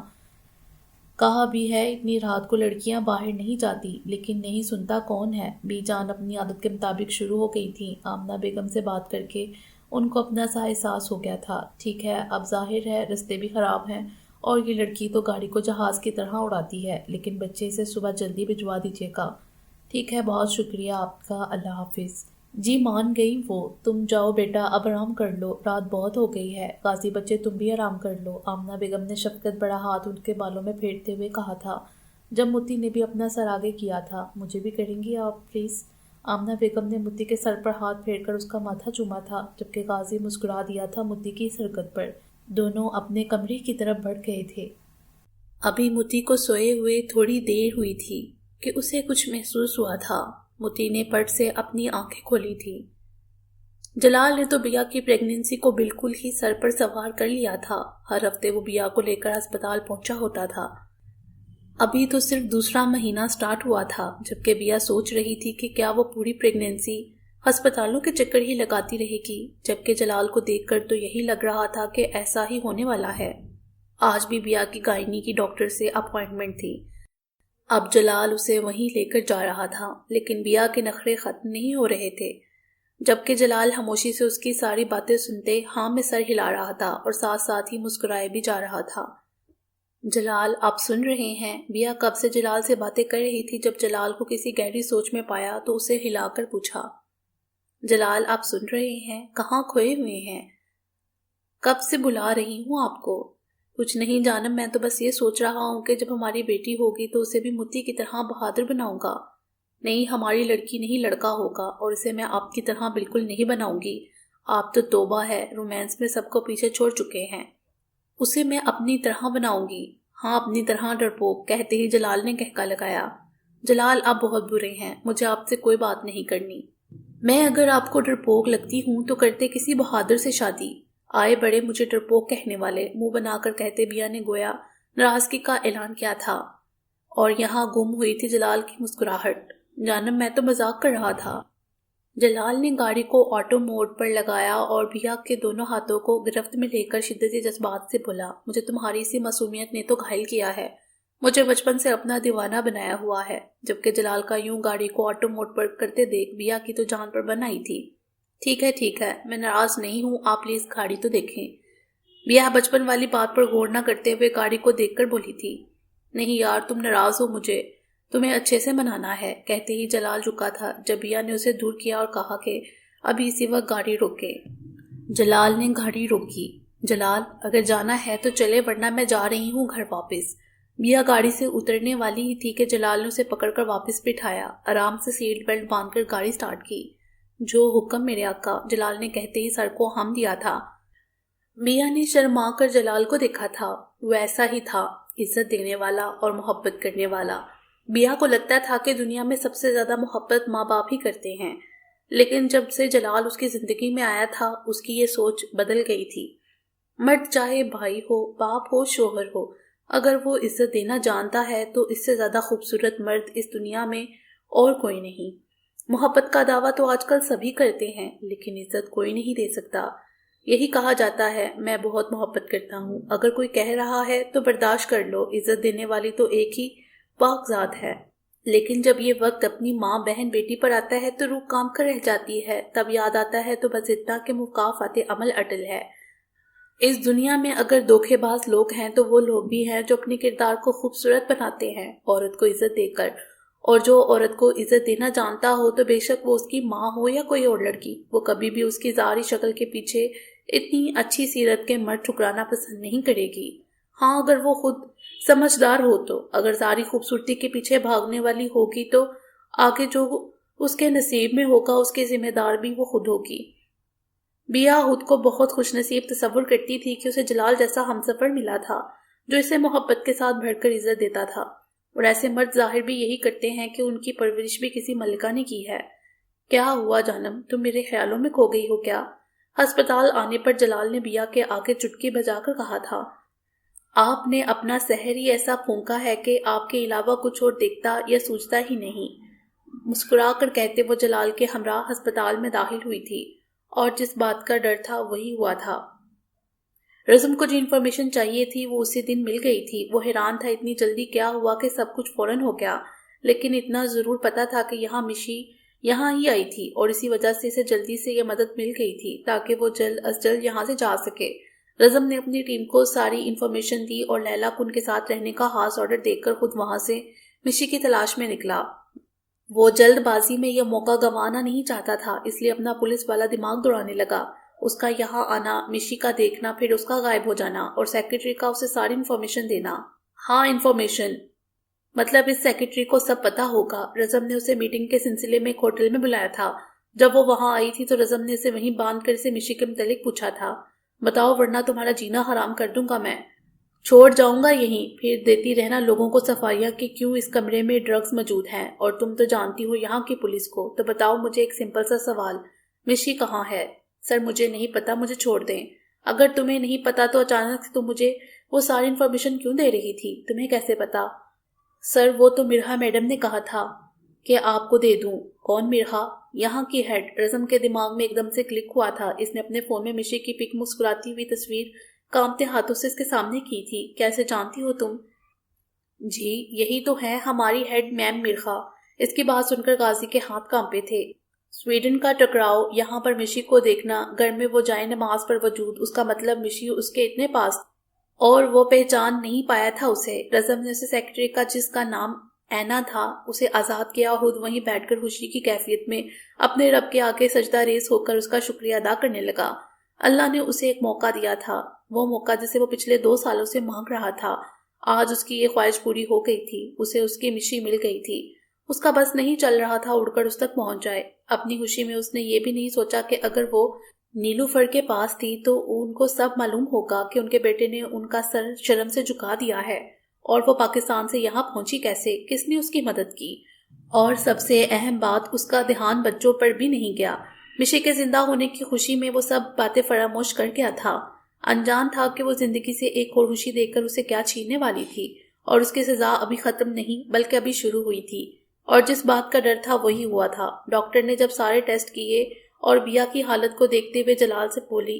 Speaker 1: کہا بھی ہے اتنی رات کو لڑکیاں باہر نہیں جاتی، لیکن نہیں سنتا کون ہے۔ بی جان اپنی عادت کے مطابق شروع ہو گئی تھی۔ آمنہ بیگم سے بات کر کے ان کو اپنا سا احساس ہو گیا تھا۔ ٹھیک ہے، اب ظاہر ہے رستے بھی خراب ہیں اور یہ لڑکی تو گاڑی کو جہاز کی طرح اڑاتی ہے، لیکن بچے اسے صبح جلدی بھجوا دیجیے گا۔ ٹھیک ہے، بہت شکریہ آپ کا، اللہ حافظ۔ جی مان گئی وہ، تم جاؤ بیٹا اب آرام کر لو، رات بہت ہو گئی ہے۔ غازی بچے تم بھی آرام کر لو، آمنہ بیگم نے شفقت بڑا ہاتھ ان کے بالوں میں پھیرتے ہوئے کہا تھا، جب موتی نے بھی اپنا سر آگے کیا تھا۔ مجھے بھی کریں گی آپ پلیز؟ آمنہ بیگم نے موتی کے سر پر ہاتھ پھیر کر اس کا ماتھا چوما تھا، جبکہ غازی مسکرا دیا تھا موتی کی اس حرکت پر۔ دونوں اپنے کمرے کی طرف بڑھ گئے تھے۔ ابھی متی کو سوئے ہوئے تھوڑی دیر ہوئی تھی کہ اسے کچھ محسوس ہوا تھا۔ متی نے پٹ سے اپنی آنکھیں کھولی تھی۔ جلال نے تو بیا کی پریگننسی کو بالکل ہی سر پر سوار کر لیا تھا۔ ہر ہفتے وہ بیا کو لے کر ہسپتال پہنچا ہوتا تھا۔ ابھی تو صرف دوسرا مہینہ سٹارٹ ہوا تھا، جبکہ بیا سوچ رہی تھی کہ کیا وہ پوری پریگننسی ہسپتالوں کے چکر ہی لگاتی رہے گی، جبکہ جلال کو دیکھ کر تو یہی لگ رہا تھا کہ ایسا ہی ہونے والا ہے۔ آج بھی بیا کی گائنی کی ڈاکٹر سے اپوائنٹمنٹ تھی۔ اب جلال اسے وہیں لے کر جا رہا تھا، لیکن بیا کے نخرے ختم نہیں ہو رہے تھے۔ جبکہ جلال خاموشی سے اس کی ساری باتیں سنتے ہاں میں سر ہلا رہا تھا اور ساتھ ساتھ ہی مسکرائے بھی جا رہا تھا۔ جلال آپ سن رہے ہیں؟ بیا کب سے جلال سے باتیں کر رہی تھی، جب جلال کو کسی گہری سوچ میں پایا تو اسے ہلا کر پوچھا، جلال آپ سن رہے ہیں؟ کہاں کھوئے ہوئے ہیں؟ کب سے بلا رہی ہوں آپ کو۔ کچھ نہیں جانم، میں تو بس یہ سوچ رہا ہوں کہ جب ہماری بیٹی ہوگی تو اسے بھی متی کی طرح بہادر بناؤں گا۔ نہیں، ہماری لڑکی نہیں لڑکا ہوگا، اور اسے میں آپ کی طرح بالکل نہیں بناؤں گی۔ آپ تو توبہ ہے، رومانس میں سب کو پیچھے چھوڑ چکے ہیں۔ اسے میں اپنی طرح بناؤں گی۔ ہاں اپنی طرح ڈرپوک، کہتے ہی جلال نے کہکا لگایا۔ جلال آپ بہت برے ہیں، مجھے آپ سے کوئی بات نہیں کرنی۔ میں اگر آپ کو ڈرپوک لگتی ہوں تو کرتے کسی بہادر سے شادی۔ آئے بڑے مجھے ڈرپوک کہنے والے، منہ بنا کر کہتے بیا نے گویا ناراضگی کا اعلان کیا تھا، اور یہاں گم ہوئی تھی جلال کی مسکراہٹ۔ جانم میں تو مذاق کر رہا تھا۔ جلال نے گاڑی کو آٹو موڈ پر لگایا اور بیا کے دونوں ہاتھوں کو گرفت میں لے کر شدت جذبات سے بولا، مجھے تمہاری سی معصومیت نے تو گھائل کیا ہے، مجھے بچپن سے اپنا دیوانہ بنایا ہوا ہے۔ جبکہ جلال کا یوں گاڑی کو آٹو موڈ پر کرتے دیکھ بیا کی تو جان پر بن آئی تھی۔ ٹھیک ہے، میں ناراض نہیں ہوں، آپ پلیز گاڑی تو دیکھیں۔ بیا بچپن والی بات پر غور نہ کرتے ہوئے گاڑی کو دیکھ کر بولی تھی، نہیں یار تم ناراض ہو، مجھے تمہیں اچھے سے منانا ہے۔ کہتے ہی جلال رکا تھا جب بیا نے اسے دور کیا اور کہا کہ ابھی اسی وقت گاڑی روکے۔ جلال نے گاڑی روکی۔ جلال اگر جانا ہے تو چلے، ورنہ میں جا رہی ہوں گھر واپس۔ بیا گاڑی سے اترنے والی ہی تھی کہ جلال نے اسے پکڑ کر واپس بٹھایا، آرام سے سیٹ بیلٹ باندھ کر گاڑی سٹارٹ کی۔ جو حکم میرے آقا، جلال نے کہتے ہی سر کو ہم دیا تھا۔ بیا نے شرما کر جلال کو دیکھا تھا، وہ ایسا ہی تھا، عزت دینے والا اور محبت کرنے والا۔ بیا کو لگتا تھا کہ دنیا میں سب سے زیادہ محبت ماں باپ ہی کرتے ہیں، لیکن جب سے جلال اس کی زندگی میں آیا تھا اس کی یہ سوچ بدل گئی تھی۔ مرد چاہے بھائی ہو، باپ ہو، شوہر ہو، اگر وہ عزت دینا جانتا ہے تو اس سے زیادہ خوبصورت مرد اس دنیا میں اور کوئی نہیں۔ محبت کا دعویٰ تو آج کل سبھی کرتے ہیں، لیکن عزت کوئی نہیں دے سکتا۔ یہی کہا جاتا ہے میں بہت محبت کرتا ہوں، اگر کوئی کہہ رہا ہے تو برداشت کر لو، عزت دینے والی تو ایک ہی پاک ذات ہے۔ لیکن جب یہ وقت اپنی ماں بہن بیٹی پر آتا ہے تو روح کام کر رہ جاتی ہے، تب یاد آتا ہے تو بس اتنا کہ مکافات عمل اٹل ہے۔ اس دنیا میں اگر دھوکے باز لوگ ہیں تو وہ لوگ بھی ہیں جو اپنے کردار کو خوبصورت بناتے ہیں عورت کو عزت دے کر، اور جو عورت کو عزت دینا جانتا ہو تو بے شک وہ اس کی ماں ہو یا کوئی اور لڑکی، وہ کبھی بھی اس کی ظاہری شکل کے پیچھے اتنی اچھی سیرت کے مرد ٹھکرانا پسند نہیں کرے گی۔ ہاں اگر وہ خود سمجھدار ہو تو، اگر ظاہری خوبصورتی کے پیچھے بھاگنے والی ہوگی تو آگے جو اس کے نصیب میں ہوگا اس کے ذمہ دار بھی وہ خود ہوگی۔ بیا خود کو بہت خوش نصیب تصور کرتی تھی کہ اسے جلال جیسا ہمسفر ملا تھا جو اسے محبت کے ساتھ بھر کر عزت دیتا تھا، اور ایسے مرد ظاہر بھی یہی کرتے ہیں کہ ان کی پرورش بھی کسی ملکہ نے کی ہے۔ کیا ہوا جانم، تم میرے خیالوں میں کھو گئی ہو کیا؟ ہسپتال آنے پر جلال نے بیا کے آگے چٹکی بجا کر کہا تھا، آپ نے اپنا سحر ہی ایسا پھونکا ہے کہ آپ کے علاوہ کچھ اور دیکھتا یا سوچتا ہی نہیں۔ مسکرا کر کہتے وہ جلال کے ہمراہ ہسپتال میں داخل ہوئی تھی، اور جس بات کا ڈر تھا وہی ہوا تھا۔ رزم کو جو انفارمیشن چاہیے تھی وہ اسی دن مل گئی تھی۔ وہ حیران تھا اتنی جلدی کیا ہوا کہ سب کچھ فوراً ہو گیا، لیکن اتنا ضرور پتا تھا کہ یہاں مشی یہاں ہی آئی تھی، اور اسی وجہ سے اسے جلدی سے یہ مدد مل گئی تھی تاکہ وہ جلد از جلد یہاں سے جا سکے۔ رزم نے اپنی ٹیم کو ساری انفارمیشن دی اور لیلا کو ان کے ساتھ رہنے کا خاص آرڈر دے کر خود وہاں سے مشی کی تلاش میں نکلا۔ وہ جلد بازی میں یہ موقع گنوانا نہیں چاہتا تھا، اس لیے اپنا پولیس والا دماغ دوڑانے لگا۔ اس کا یہاں آنا، مشی کا دیکھنا، پھر اس کا غائب ہو جانا، اور سیکرٹری کا اسے ساری انفارمیشن دینا۔ ہاں انفارمیشن، مطلب اس سیکرٹری کو سب پتا ہوگا۔ رزم نے اسے میٹنگ کے سلسلے میں ایک ہوٹل میں بلایا تھا۔ جب وہ وہاں آئی تھی تو رزم نے اسے وہیں باندھ کر اسے مشی کے متعلق پوچھا تھا، بتاؤ ورنہ تمہارا جینا حرام کر دوں گا میں۔ چھوڑ جاؤں گا یہیں، پھر دیتی رہنا لوگوں کو صفائیاں کہ کیوں اس کمرے میں ڈرگز موجود ہیں، اور تم تو جانتی ہو یہاں کی پولیس کو۔ تو بتاؤ مجھے ایک سمپل سا سوال، مشی کہاں ہے؟ سر مجھے نہیں پتا، مجھے چھوڑ دیں۔ اگر تمہیں نہیں پتا تو اچانک سے تم مجھے وہ ساری انفارمیشن کیوں دے رہی تھی؟ تمہیں کیسے پتا؟ سر وہ تو مرحا میڈم نے کہا تھا کہ آپ کو دے دوں۔ کون مرحا؟ یہاں کی ہیڈ۔ رزم کے دماغ میں ایک دم سے کلک ہوا تھا۔ اس نے اپنے فون میں مشی کی پک مسکراتی ہوئی تصویر کانپتے ہاتھوں سے اس کے سامنے کی تھی۔ کیسے جانتی ہو تم؟ جی یہی تو ہے ہماری ہیڈ میم مرحا۔ اس کی بات سن کر غازی کے ہاتھ کانپے تھے۔ سویڈن کا ٹکراؤ، یہاں پر مشی کو دیکھنا، گھر میں وہ جائے نماز پر وجود، اس کا مطلب مشی اس کے اتنے پاس، اور وہ پہچان نہیں پایا تھا اسے۔ رزم نے اسے سیکرٹری کا جس کا نام اینا تھا اسے آزاد کیا اور خود وہیں بیٹھ کر خوشی کی کیفیت میں اپنے رب کے آگے سجدہ ریز ہو کر اس کا شکریہ ادا کرنے لگا۔ اللہ نے اسے ایک موقع دیا تھا، وہ موقع جسے وہ پچھلے 2 سالوں سے مانگ رہا تھا۔ آج اس کی یہ خواہش پوری ہو گئی تھی، اسے اس کی مشی مل گئی تھی۔ اس کا بس نہیں چل رہا تھا اڑ کر اس تک پہنچ جائے۔ اپنی خوشی میں اس نے یہ بھی نہیں سوچا کہ اگر وہ نیلوفر کے پاس تھی تو ان کو سب معلوم ہوگا کہ ان کے بیٹے نے ان کا سر شرم سے جھکا دیا ہے، اور وہ پاکستان سے یہاں پہنچی کیسے، کس نے اس کی مدد کی، اور سب سے اہم بات اس کا دھیان بچوں پر بھی نہیں گیا۔ مشی کے زندہ ہونے کی خوشی میں وہ سب باتیں فراموش کر گیا تھا۔ انجان تھا کہ وہ زندگی سے ایک اور خوشی دے کر اسے کیا چھیننے والی تھی، اور اس کی سزا ابھی ختم نہیں بلکہ ابھی شروع ہوئی تھی، اور جس بات کا ڈر تھا وہی ہوا تھا۔ ڈاکٹر نے جب سارے ٹیسٹ کیے اور بیا کی حالت کو دیکھتے ہوئے جلال سے بولی،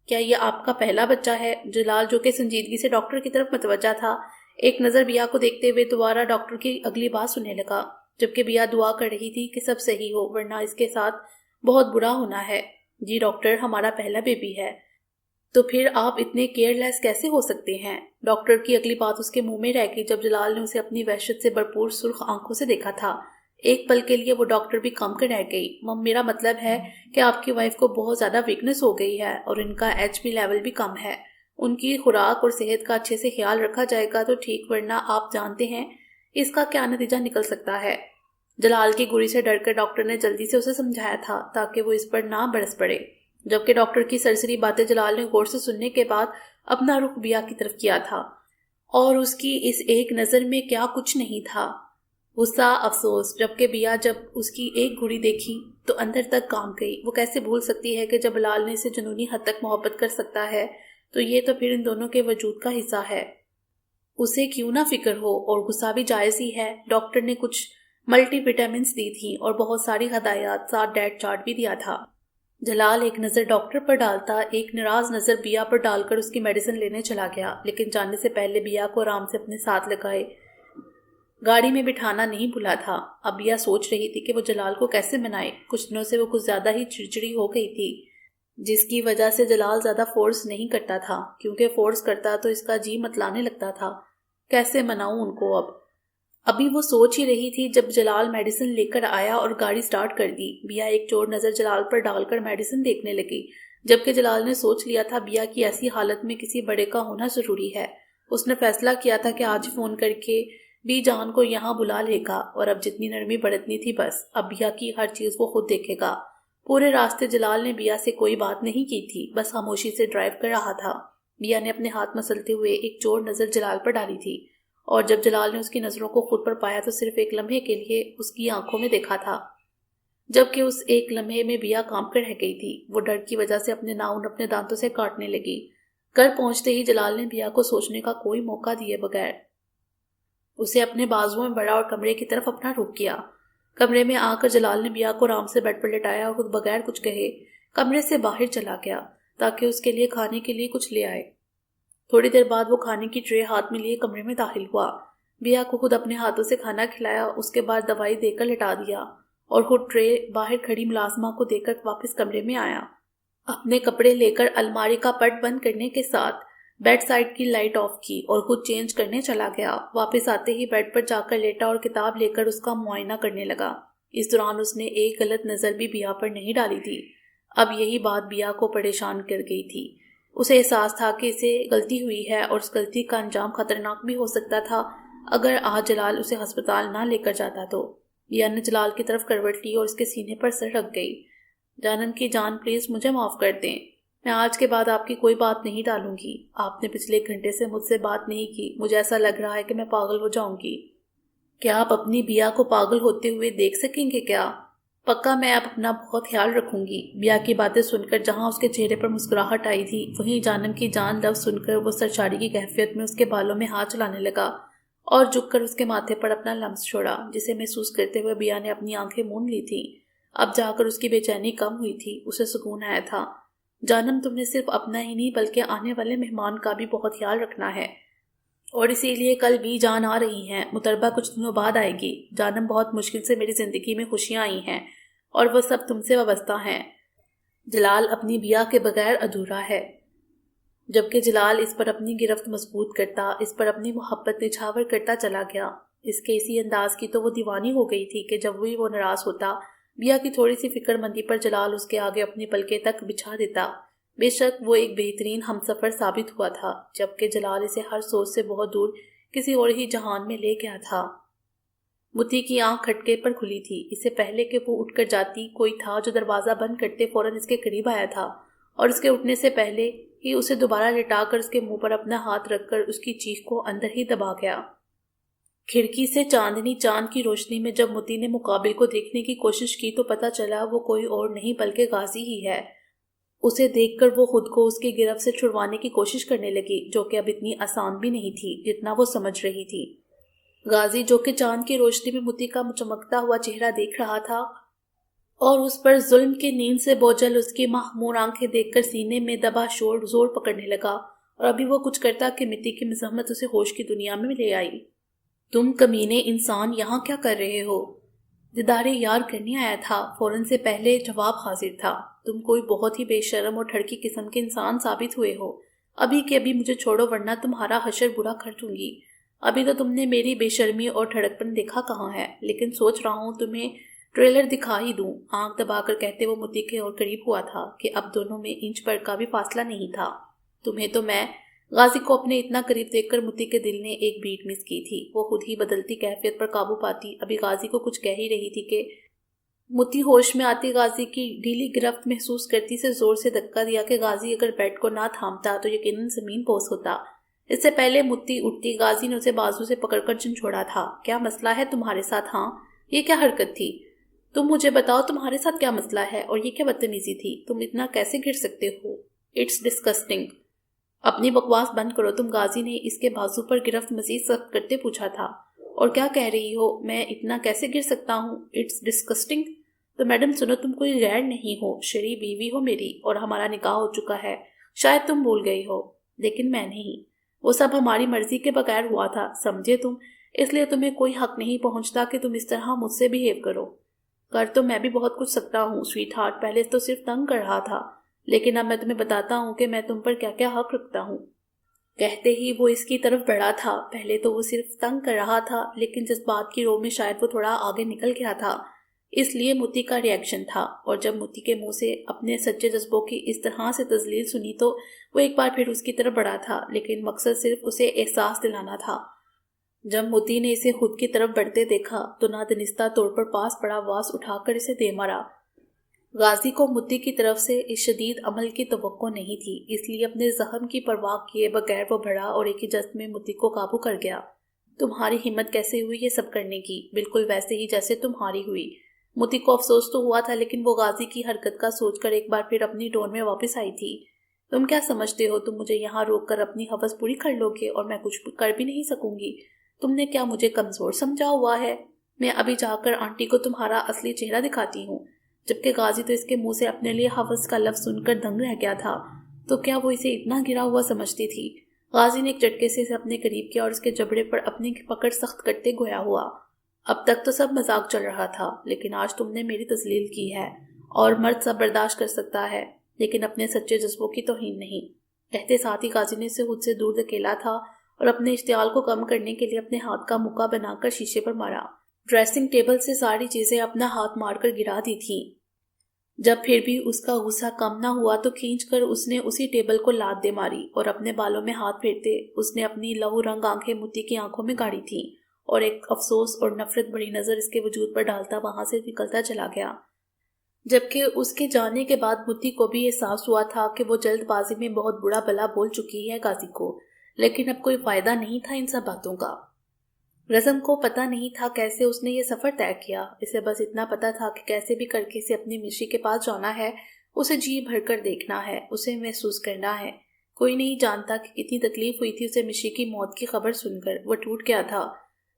Speaker 1: کیا یہ آپ کا پہلا بچہ ہے؟ جلال جو کہ سنجیدگی سے ڈاکٹر کی طرف متوجہ تھا، ایک نظر بیا کو دیکھتے ہوئے دوبارہ ڈاکٹر کی اگلی بات سننے لگا، جبکہ بیا دعا کر رہی تھی کہ سب صحیح ہو ورنہ اس کے ساتھ بہت برا ہونا ہے۔ جی ڈاکٹر، ہمارا پہلا بیبی ہے۔ تو پھر آپ اتنے کیئر لیس کیسے ہو سکتے ہیں؟ ڈاکٹر کی اگلی بات اس کے منہ میں رہ گئی جب جلال نے اسے اپنی وحشت سے بھرپور سرخ آنکھوں سے دیکھا تھا۔ ایک پل کے لیے وہ ڈاکٹر بھی کام کر رہ گئی۔ مم، میرا مطلب ہے کہ آپ کی وائف کو بہت زیادہ ویکنس ہو گئی ہے اور ان کا HB لیول بھی کم ہے۔ ان کی خوراک اور صحت کا اچھے سے خیال رکھا جائے گا تو ٹھیک، ورنہ آپ جانتے ہیں اس کا کیا نتیجہ نکل سکتا ہے۔ جلال کی گولی سے ڈر کر ڈاکٹر نے جلدی سے اسے سمجھایا تھا تاکہ وہ اس پر نہ برس پڑے، جبکہ ڈاکٹر کی سرسری باتیں جلال نے غور سے سننے کے بعد اپنا رخ بیا کی طرف کیا تھا، اور اس کی اس ایک نظر میں کیا کچھ نہیں تھا، غصہ، افسوس۔ جبکہ بیا جب اس کی ایک گھڑی دیکھی تو اندر تک کانپ گئی۔ وہ کیسے بھول سکتی ہے کہ جب بلال نے اسے جنونی حد تک محبت کر سکتا ہے تو یہ تو پھر ان دونوں کے وجود کا حصہ ہے۔ اسے کیوں نہ فکر ہو، اور غصہ بھی جائز ہی ہے۔ ڈاکٹر نے کچھ ملٹی وٹامنز دی تھی اور بہت ساری ہدایات، ساتھ ڈیٹ چارٹ بھی دیا تھا۔ جلال ایک نظر ڈاکٹر پر ڈالتا، ایک ناراض نظر بیا پر ڈال کر اس کی میڈیسن لینے چلا گیا، لیکن جانے سے پہلے بیا کو آرام سے اپنے ساتھ لگائے گاڑی میں بٹھانا نہیں بھولا تھا۔ اب بیا سوچ رہی تھی کہ وہ جلال کو کیسے منائے۔ کچھ دنوں سے وہ کچھ زیادہ ہی چڑچڑی ہو گئی تھی، جس کی وجہ سے جلال زیادہ فورس نہیں کرتا تھا، کیونکہ فورس کرتا تو اس کا جی متلانے لگتا تھا۔ کیسے مناؤں ان کو اب؟ ابھی وہ سوچ ہی رہی تھی جب جلال میڈیسن لے کر آیا اور گاڑی سٹارٹ کر دی۔ بیا ایک چور نظر جلال پر ڈال کر میڈیسن دیکھنے لگی، جبکہ جلال نے سوچ لیا تھا بیا کی ایسی حالت میں کسی بڑے کا ہونا ضروری ہے۔ اس نے فیصلہ کیا تھا کہ آج فون کر کے بھی جان کو یہاں بلا لے گا، اور اب جتنی نرمی برتنی تھی بس، اب بیا کی ہر چیز وہ خود دیکھے گا۔ پورے راستے جلال نے بیا سے کوئی بات نہیں کی تھی، بس خاموشی سے ڈرائیو کر رہا تھا۔ بیا نے اپنے ہاتھ مسلتے ہوئے ایک چور نظر جلال پر ڈالی تھی، اور جب جلال نے اس کی نظروں کو خود پر پایا تو صرف ایک لمحے کے لیے اس کی آنکھوں میں دیکھا تھا، جبکہ اس ایک لمحے میں بیا کانپ کر رہ گئی تھی۔ وہ ڈر کی وجہ سے اپنے ناخن اپنے دانتوں سے کاٹنے لگی۔ گھر پہنچتے ہی جلال نے بیا کو سوچنے کا کوئی موقع دیے بغیر اسے اپنے بازوؤں میں بڑا اور کمرے کی طرف اپنا رخ کیا۔ کمرے میں آ کر جلال نے بیا کو آرام سے بیڈ پر لٹایا اور خود بغیر کچھ کہے کمرے سے باہر چلا گیا تاکہ اس کے لیے کھانے کے لیے کچھ لے آئے۔ تھوڑی دیر بعد وہ کھانے کی ٹرے ہاتھ میں لیے کمرے میں داخل ہوا۔ بیا کو خود اپنے ہاتھوں سے کھانا کھلایا، اس کے بعد دوائی دے کر لٹا دیا، اور خود ٹرے باہر کھڑی ملازمہ کو دے کر واپس کمرے میں آیا۔ اپنے کپڑے لے کر الماری کا پٹ بند کرنے کے ساتھ بیڈ سائڈ کی لائٹ آف کی اور خود چینج کرنے چلا گیا۔ واپس آتے ہی بیڈ پر جا کر لیٹا اور کتاب لے کر اس کا معائنہ کرنے لگا۔ اس دوران اس نے ایک غلط نظر بھی بیا پر نہیں ڈالی تھی۔ اب یہی بات بیا کو پریشان کر گئی تھی۔ اسے احساس تھا کہ اسے غلطی ہوئی ہے اور اس غلطی کا انجام خطرناک بھی ہو سکتا تھا اگر آج جلال اسے ہسپتال نہ لے کر جاتا تو۔ بیا نے جلال کی طرف کروٹ لی اور اس کے سینے پر سر رکھ گئی۔ جانم کی جان، پلیز مجھے معاف کر دیں، میں آج کے بعد آپ کی کوئی بات نہیں ڈالوں گی۔ آپ نے پچھلے 1 گھنٹے سے مجھ سے بات نہیں کی، مجھے ایسا لگ رہا ہے کہ میں پاگل ہو جاؤں گی۔ کیا آپ اپنی بیا کو پاگل ہوتے ہوئے دیکھ سکیں گے کیا؟ پکا میں اب اپنا بہت خیال رکھوں گی۔ بیا کی باتیں سن کر جہاں اس کے چہرے پر مسکراہٹ آئی تھی، وہیں جانم کی جان لفظ سن کر وہ سرچاری کی کیفیت میں اس کے بالوں میں ہاتھ چلانے لگا اور جھک کر اس کے ماتھے پر اپنا لمس چھوڑا، جسے محسوس کرتے ہوئے بیا نے اپنی آنکھیں موند لی تھیں۔ اب جا کر اس کی بے چینی کم ہوئی تھی، اسے سکون آیا تھا۔ جانم، تم نے صرف اپنا ہی نہیں بلکہ آنے والے مہمان کا بھی بہت خیال رکھنا ہے، اور اسی لیے کل بھی جان آ رہی ہیں۔ متربہ کچھ دنوں بعد آئے گی۔ جانم، بہت مشکل سے میری زندگی میں خوشیاں آئی ہیں اور وہ سب تم سے وابستہ ہیں۔ جلال اپنی بیا کے بغیر ادھورا ہے۔ جبکہ جلال اس پر اپنی گرفت مضبوط کرتا، اس پر اپنی محبت نچھاور کرتا چلا گیا۔ اس کے اسی انداز کی تو وہ دیوانی ہو گئی تھی کہ جب بھی وہ ناراض ہوتا، بیا کی تھوڑی سی فکر مندی پر جلال اس کے آگے اپنی پلکیں تک بچھا دیتا۔ بے شک وہ ایک بہترین ہمسفر ثابت ہوا تھا، جبکہ جلال اسے ہر سوچ سے بہت دور کسی اور ہی جہان میں لے گیا تھا۔ متی کی آنکھ کھٹکے پر کھلی تھی۔ اس سے پہلے کہ وہ اٹھ کر جاتی، کوئی تھا جو دروازہ بند کرتے فوراً اس کے قریب آیا تھا، اور اس کے اٹھنے سے پہلے ہی اسے دوبارہ لٹا کر اس کے منہ پر اپنا ہاتھ رکھ کر اس کی چیخ کو اندر ہی دبا گیا۔ کھڑکی سے چاندنی چاند کی روشنی میں جب متی نے مقابل کو دیکھنے کی کوشش کی تو پتہ چلا وہ کوئی اور نہیں بلکہ غازی ہی ہے۔ اسے دیکھ کر وہ خود کو اس کی گرفت سے چھڑوانے کی کوشش کرنے لگی، جو کہ اب اتنی آسان بھی نہیں تھی جتنا وہ سمجھ رہی تھی۔ غازی، جو کہ چاند کی روشنی میں متی کا چمکتا ہوا چہرہ دیکھ رہا تھا اور اس پر ظلم کی نیند سے بوجھل اس کی مخمور آنکھیں دیکھ کر سینے میں دبا شور زور پکڑنے لگا، اور ابھی وہ کچھ کرتا کہ متی کی مزاحمت اسے ہوش کی دنیا میں لے آئی۔ تم کمینے انسان یہاں کیا کر رہے ہو؟ دیدار یار کرنے آیا تھا، فوراً سے پہلے جواب حاضر تھا۔ تم کوئی بہت ہی بے شرم اور ٹھڑکی قسم کے انسان ثابت ہوئے ہو۔ ابھی کے ابھی مجھے چھوڑو ورنہ تمہارا حشر برا کر دوں گی۔ ابھی تو تم نے میری بے شرمی اور ٹھڑکپن دیکھا کہاں ہے، لیکن سوچ رہا ہوں تمہیں ٹریلر دکھا ہی دوں۔ آنکھ دبا کر کہتے وہ متی کے اور قریب ہوا تھا کہ اب دونوں میں انچ پر کا بھی فاصلہ نہیں تھا۔ تمہیں تو میں… غازی کو اپنے اتنا قریب دیکھ کر متی کے دل نے ایک بیٹ مس کی تھی۔ وہ خود ہی بدلتی کیفیت پر قابو پاتی ابھی غازی کو کچھ کہہ ہی رہی تھی کہ متی ہوش میں آتی غازی کی ڈھیلی گرفت محسوس کرتی سے زور سے دھکا دیا کہ غازی اگر بیٹ کو نہ تھامتا تو یقیناً زمین پوس ہوتا۔ اس سے پہلے متی اٹھتی، غازی نے اسے بازو سے پکڑ کر چھنچھوڑا تھا۔ کیا مسئلہ ہے تمہارے ساتھ؟ ہاں، یہ کیا حرکت تھی؟ تم مجھے بتاؤ تمہارے ساتھ کیا مسئلہ ہے اور یہ کیا بدتمیزی تھی؟ تم اتنا کیسے گر سکتے ہو؟ It's disgusting. اپنی بکواس بند کرو تم، غازی نے اس کے بازو پر گرفت مزید سخت کرتے پوچھا تھا۔ اور کیا کہہ رہی ہو؟ میں اتنا کیسے گر سکتا ہوں؟ It's disgusting? تو میڈم سنو، تم کوئی غیر نہیں ہو، شرعی بیوی ہو میری، اور ہمارا نکاح ہو چکا ہے۔ شاید تم بھول گئی ہو، لیکن میں نہیں۔ وہ سب ہماری مرضی کے بغیر ہوا تھا، سمجھے تم؟ اس لیے تمہیں کوئی حق نہیں پہنچتا کہ تم اس طرح مجھ سے بہیو کرو۔ کر تو میں بھی بہت کچھ سکتا ہوں سویٹ ہارٹ، پہلے تو صرف تنگ کر رہا تھا، لیکن اب میں تمہیں بتاتا ہوں کہ میں تم پر کیا کیا حق رکھتا ہوں۔ کہتے ہی وہ اس کی طرف بڑھا تھا۔ پہلے تو وہ صرف تنگ کر رہا تھا، لیکن جس بات کی رو میں شاید وہ تھوڑا آگے نکل گیا تھا، اس لیے متی کا ری ایکشن تھا۔ اور جب متی کے منہ سے اپنے سچے جذبوں کی اس طرح سے تذلیل سنی تو وہ ایک بار پھر اس کی طرف بڑھا تھا، لیکن مقصد صرف اسے احساس دلانا تھا۔ جب متی نے اسے خود کی طرف بڑھتے دیکھا تو نادانستہ طور پر پاس پڑا واس اٹھا کر اسے دے مارا۔ غازی کو متی کی طرف سے اس شدید عمل کی توقع نہیں تھی، اس لیے اپنے زخم کی پرواہ کیے بغیر وہ بڑھا اور ایک ہی جست میں متی کو قابو کر گیا۔ تمہاری ہمت کیسے ہوئی یہ سب کرنے کی؟ بالکل ویسے ہی جیسے تمہاری ہوئی۔ متی کو افسوس تو ہوا تھا، لیکن وہ غازی کی حرکت کا سوچ کر ایک بار پھر اپنی ٹون میں واپس آئی تھی۔ تم کیا سمجھتے ہو تم مجھے یہاں روک کر اپنی ہوس پوری کر لو گے اور میں کچھ کر بھی نہیں سکوں گی؟ تم نے کیا مجھے کمزور سمجھا ہوا ہے؟ میں ابھی جا کر آنٹی کو تمہارا اصلی چہرہ دکھاتی ہوں۔ جبکہ غازی تو اس کے منہ سے اپنے لیے ہوس کا لفظ سن کر دنگ رہ گیا تھا، تو کیا وہ اسے اتنا گرا ہوا سمجھتی تھی؟ غازی نے ایک جھٹکے سے اسے اپنے قریب کیا اور اس کے جبڑے پر اپنی پکڑ سخت کرتے گویا ہوا۔ اب تک تو سب مذاق چل رہا تھا، لیکن آج تم نے میری تذلیل کی ہے، اور مرد سب برداشت کر سکتا ہے لیکن اپنے سچے جذبوں کی توہین نہیں۔ کہتے ساتھ ہی غازی نے اسے خود سے دور دھکیلا تھا اور اپنے اشتعال کو کم کرنے کے لیے اپنے ہاتھ کا مکہ بنا کر شیشے پر مارا۔ ڈریسنگ ٹیبل سے ساری چیزیں اپنا ہاتھ مار کر گرا دی تھیں۔ جب پھر بھی اس کا غصہ کم نہ ہوا تو کھینچ کر اس نے اسی ٹیبل کو لات دے ماری اور اپنے بالوں میں ہاتھ پھیرتے اس نے اپنی لہو رنگ آنکھیں متی کی آنکھوں میں گاڑی تھیں اور ایک افسوس اور نفرت بڑی نظر اس کے وجود پر ڈالتا وہاں سے نکلتا چلا گیا۔ جبکہ اس کے جانے کے بعد متی کو بھی احساس ہوا تھا کہ وہ جلد بازی میں بہت برا بلا بول چکی ہے قاضی کو، لیکن اب کوئی فائدہ نہیں تھا ان سب باتوں کا۔ رزم کو پتہ نہیں تھا کیسے اس نے یہ سفر طے کیا، اسے بس اتنا پتہ تھا کہ کیسے بھی کر کے اسے اپنی مشی کے پاس جانا ہے، اسے جی بھر کر دیکھنا ہے، اسے محسوس کرنا ہے۔ کوئی نہیں جانتا کہ کتنی تکلیف ہوئی تھی اسے مشی کی موت کی خبر سن کر، وہ ٹوٹ گیا تھا،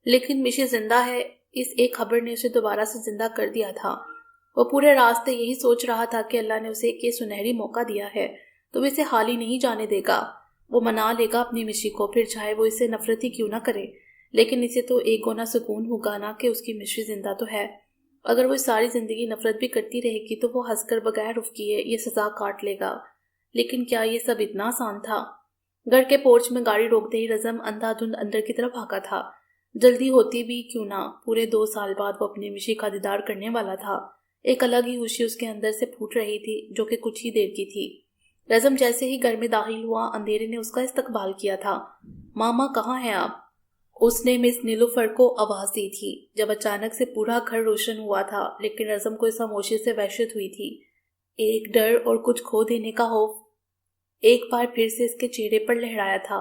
Speaker 1: لیکن مشی زندہ ہے اس ایک خبر نے اسے دوبارہ سے زندہ کر دیا تھا۔ وہ پورے راستے یہی سوچ رہا تھا کہ اللہ نے اسے ایک یہ سنہری موقع دیا ہے تو وہ اسے خالی نہیں جانے دے گا، وہ منا لے گا اپنی مشی کو، پھر چاہے وہ اسے نفرت ہی کیوں نہ کرے، لیکن اسے تو ایک گنا سکون ہوگا نا کہ اس کی مشی زندہ تو ہے۔ اگر وہ ساری زندگی نفرت بھی کرتی رہے گی تو وہ ہنس کر بغیر رف کیے یہ سزا کاٹ لے گا۔ لیکن کیا یہ سب اتنا آسان تھا؟ گھر کے پورچ میں گاڑی روک دے رزم اندھا دھند اندر کی طرف بھاگا تھا، جلدی ہوتی بھی کیوں نہ، پورے 2 سال بعد وہ اپنی مشی کا دیدار کرنے والا تھا۔ ایک الگ ہی خوشی اس کے اندر سے پھوٹ رہی تھی جو کہ کچھ ہی دیر کی تھی۔ رزم جیسے ہی گھر میں داخل ہوا اندھیرے نے اس کا استقبال کیا تھا۔ ماما کہاں ہیں آپ؟ اس نے مس نیلوفر کو آواز دی تھی جب اچانک سے پورا گھر روشن ہوا تھا، لیکن رزم کو اس خاموشی سے وحشت ہوئی تھی۔ ایک ڈر اور کچھ کھو دینے کا خوف ایک بار پھر سے اس کے چہرے پر لہرایا تھا۔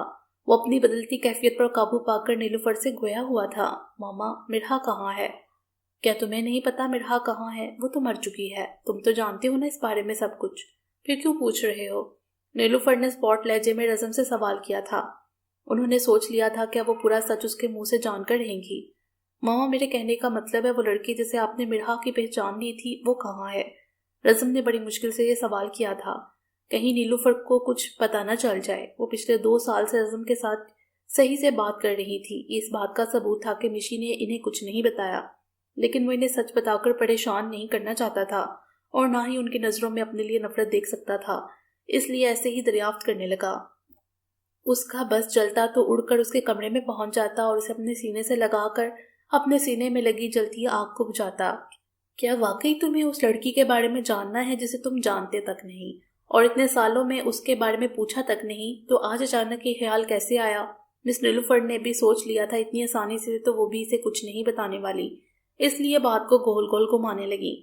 Speaker 1: وہ اپنی بدلتی کیفیت پر قابو پا کر نیلوفر سے گویا ہوا تھا، ماما مرحا کہاں ہے؟ کیا تمہیں نہیں پتا مرحا کہاں ہے؟ وہ تو مر چکی ہے، تم تو جانتے ہو نا اس بارے میں سب کچھ، پھر کیوں پوچھ رہے ہو؟ نیلوفر نے اسپاٹ لہجے میں رزم سے سوال کیا تھا۔ انہوں نے سوچ لیا تھا کہ وہ پورا سچ اس کے منہ سے جان کر رہیں گی۔ ماما میرے کہنے کا مطلب ہے وہ لڑکی جسے آپ نے مرحا کی پہچان لی تھی وہ کہاں ہے؟ رزم نے بڑی مشکل سے یہ سوال کیا تھا، کہیں نیلوفر کو کچھ پتا نہ چل جائے۔ وہ پچھلے 2 سال سے رزم کے ساتھ صحیح سے بات کر رہی تھی، اس بات کا ثبوت تھا کہ مشی نے انہیں کچھ نہیں بتایا، لیکن وہ انہیں سچ بتا کر پریشان نہیں کرنا چاہتا تھا اور نہ ہی ان کی نظروں میں اپنے لیے نفرت دیکھ سکتا تھا، اس لیے ایسے ہی دریافت کرنے لگا۔ اس کا بس چلتا تو اڑ کر اس کے کمرے میں پہنچ جاتا اور اسے اپنے سینے سے لگا کر اپنے سینے میں لگی جلتی آگ کو بجھاتا۔ کیا واقعی تمہیں اس لڑکی کے بارے میں جاننا ہے جسے تم جانتے تک نہیں اور اتنے سالوں میں اس کے بارے میں پوچھا تک نہیں؟ تو آج اچانک یہ خیال کیسے آیا؟ مس نیلوفر نے بھی سوچ لیا تھا اتنی آسانی سے تو وہ بھی اسے کچھ نہیں بتانے والی، اس لیے بات کو گول گول گھمانے لگی۔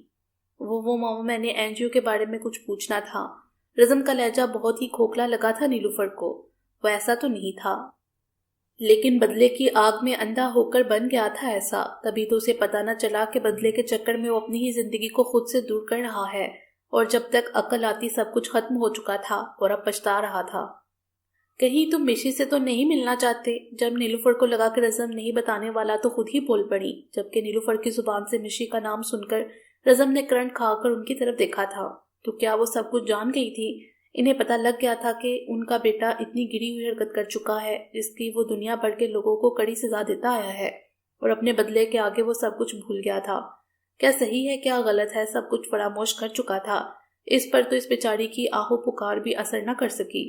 Speaker 1: وہ ماما میں نے اینجیو کے بارے میں کچھ پوچھنا تھا۔ رزم کا لہجہ بہت ہی کھوکھلا لگا تھا نیلوفر کو، وہ ایسا تو نہیں تھا، لیکن بدلے کی آگ میں اندھا ہو کر بن گیا تھا ایسا، تبھی تو اسے پتہ نہ چلا کہ بدلے کے چکر میں وہ اپنی ہی زندگی کو خود سے دور کر رہا ہے، اور جب تک عقل آتی سب کچھ ختم ہو چکا تھا اور اب پچھتا رہا تھا۔ کہیں تم مشی سے تو نہیں ملنا چاہتے؟ جب نیلوفر کو لگا کہ رزم نہیں بتانے والا تو خود ہی بول پڑی، جبکہ نیلوفر کی زبان سے مشی کا نام سن کر رزم نے کرنٹ کھا کر ان کی طرف دیکھا تھا۔ تو کیا وہ سب کچھ جان گئی تھی؟ انہیں پتہ لگ گیا تھا کہ ان کا بیٹا اتنی گری ہوئی حرکت کر چکا ہے جس کی وہ دنیا بھر کے لوگوں کو کڑی سزا دیتا آیا ہے، اور اپنے بدلے کے آگے وہ سب کچھ بھول گیا تھا۔ کیا صحیح ہے کیا غلط ہے سب کچھ فراموش کر چکا تھا۔ اس پر تو اس بیچاری کی آہو پکار بھی اثر نہ کر سکی۔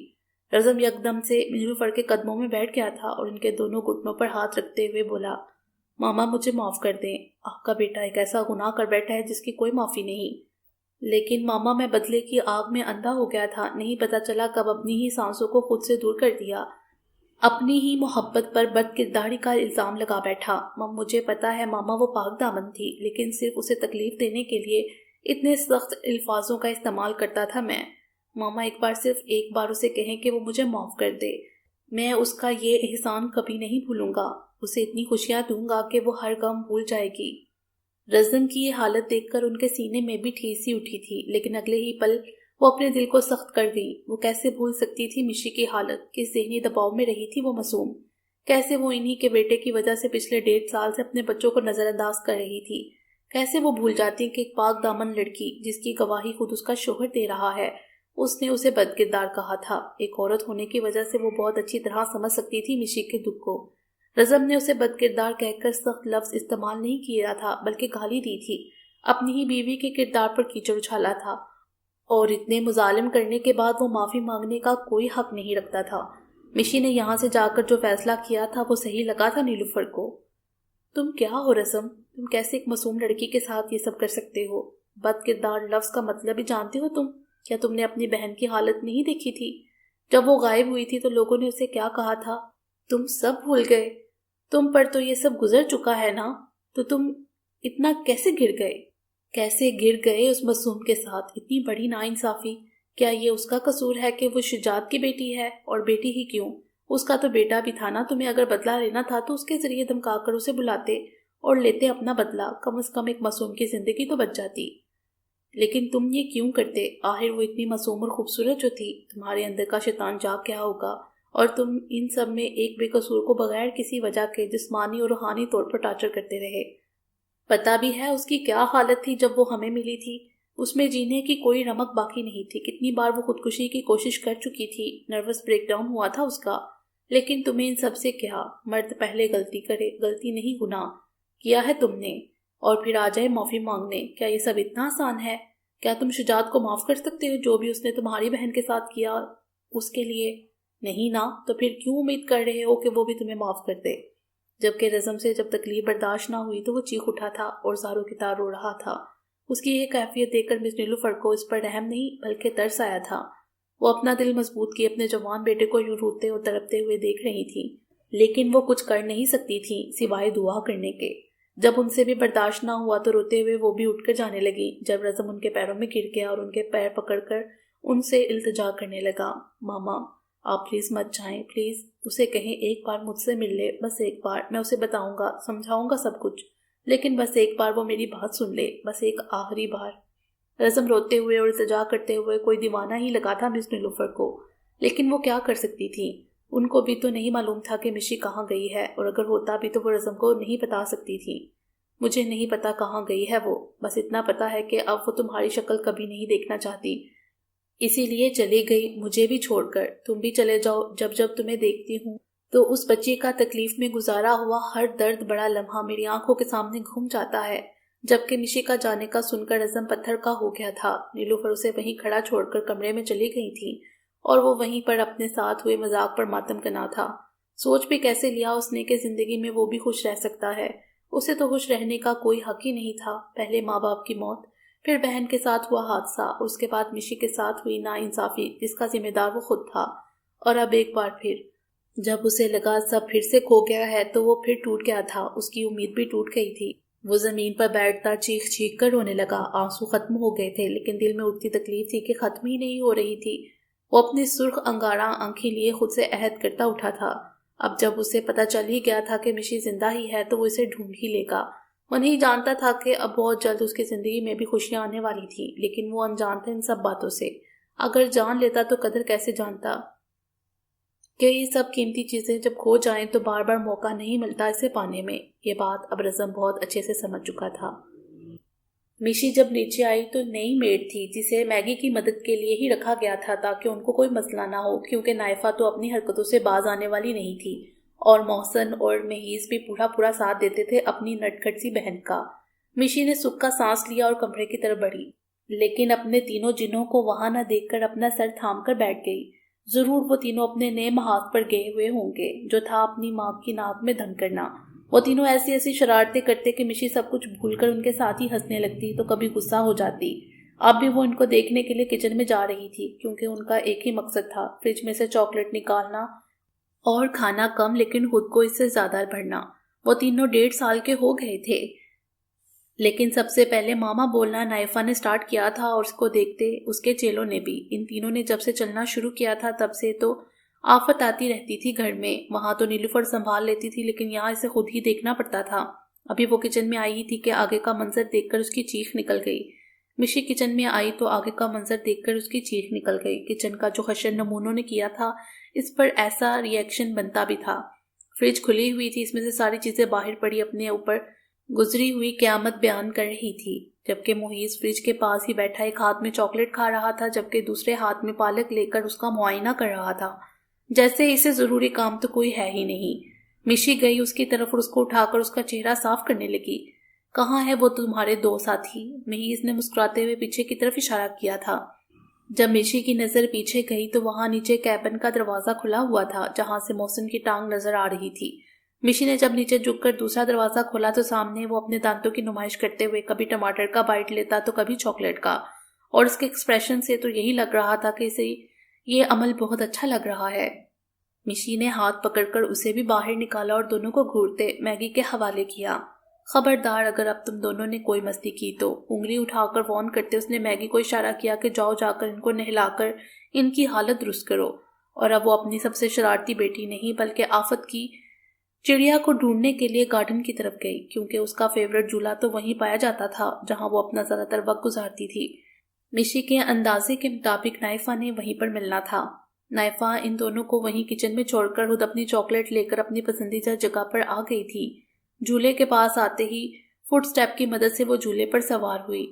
Speaker 1: رزم یکدم سے نیلوفر کے قدموں میں بیٹھ گیا تھا اور ان کے دونوں گھٹنوں پر ہاتھ رکھتے ہوئے بولا، ماما مجھے معاف کر دیں، آپ کا بیٹا ایک ایسا گناہ کر بیٹھا ہے جس کی کوئی معافی نہیں۔ لیکن ماما میں بدلے کی آگ میں اندھا ہو گیا تھا، نہیں پتا چلا کب اپنی ہی سانسوں کو خود سے دور کر دیا، اپنی ہی محبت پر بد کرداری کا الزام لگا بیٹھا۔ مجھے پتا ہے ماما وہ پاک دامن تھی، لیکن صرف اسے تکلیف دینے کے لیے اتنے سخت الفاظوں کا استعمال کرتا تھا میں۔ ماما صرف ایک بار اسے کہیں کہ وہ مجھے معاف کر دے، میں اس کا یہ احسان کبھی نہیں بھولوں گا، اسے اتنی خوشیاں دوں گا کہ وہ ہر غم بھول جائے گی۔ رزم کی یہ حالت دیکھ کر ان کے سینے میں بھی ٹھیسی اٹھی تھی، لیکن اگلے ہی پل وہ اپنے دل کو سخت کر گئی۔ وہ کیسے بھول سکتی تھی مشی کی حالت، کس ذہنی دباؤ میں رہی تھی وہ معصوم، کیسے وہ انہی کے بیٹے کی وجہ سے پچھلے 1.5 سال سے اپنے بچوں کو نظر انداز کر رہی تھی، کیسے وہ بھول جاتی کہ ایک پاک دامن لڑکی جس کی گواہی خود اس کا شوہر دے رہا ہے، اس نے اسے بد کردار کہا تھا۔ ایک عورت ہونے کی وجہ سے وہ بہت اچھی طرح سمجھ سکتی تھی مشی کے دکھ کو۔ رزم نے اسے بد کردار کہہ کر سخت لفظ استعمال نہیں کیا تھا، بلکہ گالی دی تھی، اپنی ہی بیوی کے کردار پر کیچڑ اچھالا تھا، اور اتنے مظالم کرنے کے بعد وہ معافی مانگنے کا کوئی حق نہیں رکھتا تھا۔ مشی نے یہاں سے جا کر جو فیصلہ کیا تھا وہ صحیح لگا تھا نیلوفر کو۔ تم کیا ہو رزم؟ تم کیسے ایک معصوم لڑکی کے ساتھ یہ سب کر سکتے ہو؟ بد کردار لفظ کا مطلب ہی جانتے ہو تم؟ کیا تم نے اپنی بہن کی حالت نہیں دیکھی تھی؟ جب وہ غائب ہوئی تھی تو لوگوں نے اسے کیا کہا تھا؟ تم سب بھول گئے؟ تم پر تو یہ سب گزر چکا ہے نا، تو تم اتنا کیسے گر گئے؟ کیسے گر گئے اس معصوم کے ساتھ، اتنی بڑی ناانصافی۔ کیا یہ اس کا قصور ہے کہ وہ شجاعت کی بیٹی ہے؟ اور بیٹی ہی کیوں، اس کا تو بیٹا بھی تھا نا۔ تمہیں اگر بدلہ لینا تھا تو اس کے ذریعے دھمکا کر اسے بلاتے اور لیتے اپنا بدلہ، کم از کم ایک معصوم کی زندگی تو بچ جاتی۔ لیکن تم یہ کیوں کرتے؟ آخر وہ اتنی معصوم اور خوبصورت جو تھی، تمہارے اندر کا شیطان جاگ گیا ہوگا اور تم ان سب میں ایک بے قصور کو بغیر کسی وجہ کے جسمانی اور روحانی طور پر ٹارچر کرتے رہے۔ پتہ بھی ہے اس کی کیا حالت تھی جب وہ ہمیں ملی تھی؟ اس میں جینے کی کوئی رمق باقی نہیں تھی۔ کتنی بار وہ خودکشی کی کوشش کر چکی تھی، نروس بریک ڈاؤن ہوا تھا اس کا۔ لیکن تمہیں ان سب سے کیا؟ مرد پہلے غلطی کرے، غلطی نہیں گناہ کیا ہے تم نے، اور پھر آ جائے معافی مانگنے۔ کیا یہ سب اتنا آسان ہے؟ کیا تم شجاعت کو معاف کر سکتے ہو جو بھی اس نے تمہاری بہن کے ساتھ کیا اس کے لیے؟ نہیں نا، تو پھر کیوں امید کر رہے ہو کہ وہ بھی تمہیں معاف کر دے؟ جبکہ رزم سے جب تکلیف برداشت نہ ہوئی تو وہ چیخ اٹھا تھا اور زاروں کی طرح رو رہا تھا۔ اس کی یہ کیفیت دیکھ کر مس نیلوفر کو اس پر رحم نہیں بلکہ ترس آیا تھا۔ وہ اپنا دل مضبوط کیے اپنے جوان بیٹے کو یوں روتے اور تڑپتے ہوئے دیکھ رہی تھی، لیکن وہ کچھ کر نہیں سکتی تھی سوائے دعا کرنے کے۔ جب ان سے بھی برداشت نہ ہوا تو روتے ہوئے وہ بھی اٹھ کر جانے لگی۔ جب رزم ان کے پیروں میں گر گیا اور ان کے پیر پکڑ کر ان سے التجا کرنے لگا، ماما آپ پلیز مت جائیں، پلیز اسے کہیں ایک بار مجھ سے مل لے، بس ایک بار، میں اسے بتاؤں گا، سمجھاؤں گا سب کچھ، لیکن بس ایک بار وہ میری بات سن لے، بس ایک آخری بار۔ رزم روتے ہوئے اور التجا کرتے ہوئے کوئی دیوانہ ہی لگا تھا مس نیلوفر کو، لیکن وہ کیا کر سکتی تھی؟ ان کو بھی تو نہیں معلوم تھا کہ مشی کہاں گئی ہے، اور اگر ہوتا بھی تو وہ رزم کو نہیں بتا سکتی تھی۔ مجھے نہیں پتا کہاں گئی ہے وہ، بس اتنا پتا ہے کہ اب وہ تمہاری شکل کبھی نہیں دیکھنا چاہتی، اسی لیے چلی گئی مجھے بھی چھوڑ کر۔ تم بھی چلے جاؤ، جب جب تمہیں دیکھتی ہوں تو اس بچی کا تکلیف میں گزارا ہوا ہر درد بڑا لمحہ میری آنکھوں کے سامنے گھوم جاتا ہے۔ جبکہ مشی کا جانے کا سن کر رزم پتھر کا ہو گیا تھا۔ نیلوفر اسے وہیں کھڑا چھوڑ کر کمرے میں چلی گئی تھی اور وہ وہیں پر اپنے ساتھ ہوئے مذاق پر ماتم کرنا تھا۔ سوچ بھی کیسے لیا اس نے کہ زندگی میں وہ بھی خوش رہ سکتا ہے؟ اسے تو خوش رہنے کا کوئی حق ہی نہیں تھا۔ پہلے ماں باپ کی موت، پھر بہن کے ساتھ ہوا حادثہ، اس کے بعد مشی کے ساتھ ہوئی ناانصافی جس کا ذمہ دار وہ خود تھا، اور اب ایک بار پھر جب اسے لگا سب پھر سے کھو گیا ہے تو وہ پھر ٹوٹ گیا تھا۔ اس کی امید بھی ٹوٹ گئی تھی۔ وہ زمین پر بیٹھتا چیخ چیخ کر رونے لگا۔ آنسو ختم ہو گئے تھے لیکن دل میں اٹھتی تکلیف تھی کہ ختم ہی نہیں ہو رہی تھی۔ وہ اپنی سرخ انگارہ آنکھیں لیے خود سے عہد کرتا اٹھا تھا۔ اب جب اسے پتہ چل ہی گیا تھا کہ مشی زندہ ہی ہے تو وہ اسے ڈھونڈ ہی لے گا۔ وہ نہیں جانتا تھا کہ اب بہت جلد اس کی زندگی میں بھی خوشیاں آنے والی تھی، لیکن وہ انجان تھا ان سب باتوں سے۔ اگر جان لیتا تو قدر کیسے جانتا کہ یہ سب قیمتی چیزیں جب کھو جائیں تو بار بار موقع نہیں ملتا اسے پانے میں۔ یہ بات اب رزم بہت اچھے سے سمجھ چکا تھا۔ مشی جب نیچے آئی تو نئی میڈ تھی جسے میگی کی مدد کے لیے ہی رکھا گیا تھا تاکہ ان کو کوئی مسئلہ نہ ہو، کیونکہ نائفہ تو اپنی حرکتوں سے باز آنے والی نہیں تھی، اور محسن اور مہیز بھی پورا ساتھ دیتے تھے اپنی نٹکھٹ سی بہن کا۔ مشی نے سکھ کا سانس لیا اور کمرے کی طرف بڑھی، لیکن اپنے تینوں جنوں کو وہاں نہ دیکھ کر اپنا سر تھام کر بیٹھ گئی۔ ضرور وہ تینوں اپنے نئے محاذ پر گئے ہوئے ہوں گے، جو تھا اپنی ماں کی ناک میں دم کرنا۔ وہ تینوں ایسی شرارتیں کرتے کہ مشی سب کچھ بھول کر ان کے ساتھ ہی ہنسنے لگتی تو کبھی غصہ ہو جاتی۔ اب بھی وہ ان کو دیکھنے کے لیے کچن میں جا رہی تھی، کیونکہ ان کا ایک ہی مقصد تھا، فریج میں سے چاکلیٹ نکالنا اور کھانا کم لیکن خود کو اس سے زیادہ بھرنا۔ وہ تینوں 1.5 سال کے ہو گئے تھے، لیکن سب سے پہلے ماما بولنا نائفہ نے سٹارٹ کیا تھا، اور اس کو دیکھتے اس کے چیلوں نے بھی۔ ان تینوں نے جب سے چلنا شروع کیا تھا تب سے تو آفت آتی رہتی تھی گھر میں۔ وہاں تو نیلوفر سنبھال لیتی تھی لیکن یہاں اسے خود ہی دیکھنا پڑتا تھا۔ ابھی وہ کچن میں آئی تھی کہ آگے کا منظر دیکھ کر اس کی چیخ نکل گئی۔ مشی کچن میں آئی تو آگے کا منظر دیکھ کر اس کی چیخ نکل گئی۔ کچن کا جو خشن نمونوں نے کیا تھا اس پر ایسا ری ایکشن بنتا بھی تھا۔ فریج کھلی ہوئی تھی، اس میں سے ساری چیزیں باہر پڑی اپنے اوپر گزری ہوئی قیامت بیان کر رہی تھی، جبکہ محیز فریج کے پاس ہی بیٹھا ایک ہاتھ میں چاکلیٹ کھا رہا تھا جبکہ دوسرے ہاتھ میں پالک لے کر اس کا معائنہ کر رہا تھا، جیسے اسے ضروری کام تو کوئی ہے ہی نہیں۔ مشی گئی اس کی طرف اور اس کو اٹھا کر اس کا چہرہ صاف کرنے لگی۔ کہاں ہے وہ تمہارے 2 ساتھی؟ محیز نے مسکراتے ہوئے پیچھے کی طرف اشارہ کیا تھا۔ جب مشی کی نظر پیچھے گئی تو وہاں نیچے کیبن کا دروازہ کھلا ہوا تھا جہاں سے محسن کی ٹانگ نظر آ رہی تھی۔ مشی نے جب نیچے جھک کر دوسرا دروازہ کھولا تو سامنے وہ اپنے دانتوں کی نمائش کرتے ہوئے کبھی ٹماٹر کا بائٹ لیتا تو کبھی چاکلیٹ کا، اور اس کے ایکسپریشن سے تو یہی لگ رہا تھا کہ اسے یہ عمل بہت اچھا لگ رہا ہے۔ مشی نے ہاتھ پکڑ کر اسے بھی باہر نکالا اور دونوں کو گھورتے میگی کے حوالے کیا۔ خبردار اگر اب تم دونوں نے کوئی مستی کی تو، انگلی اٹھا کر وارن کرتے اس نے میگی کو اشارہ کیا کہ جاؤ جا کر ان کو نہلا کر ان کی حالت درست کرو۔ اور اب وہ اپنی سب سے شرارتی بیٹی نہیں بلکہ آفت کی چڑیا کو ڈھونڈنے کے لیے گارڈن کی طرف گئی، کیونکہ اس کا فیورٹ جھولا تو وہیں پایا جاتا تھا جہاں وہ اپنا زیادہ تر وقت گزارتی تھی۔ مشی کے اندازے کے مطابق نائفہ نے وہیں پر ملنا تھا۔ نائفہ ان دونوں کو وہیں کچن میں چھوڑ کر خود اپنی چاکلیٹ لے کر اپنی پسندیدہ جگہ پر آ گئی تھی۔ جھولے کے پاس آتے ہی فٹ سٹیپ کی مدد سے وہ جھولے پر سوار ہوئی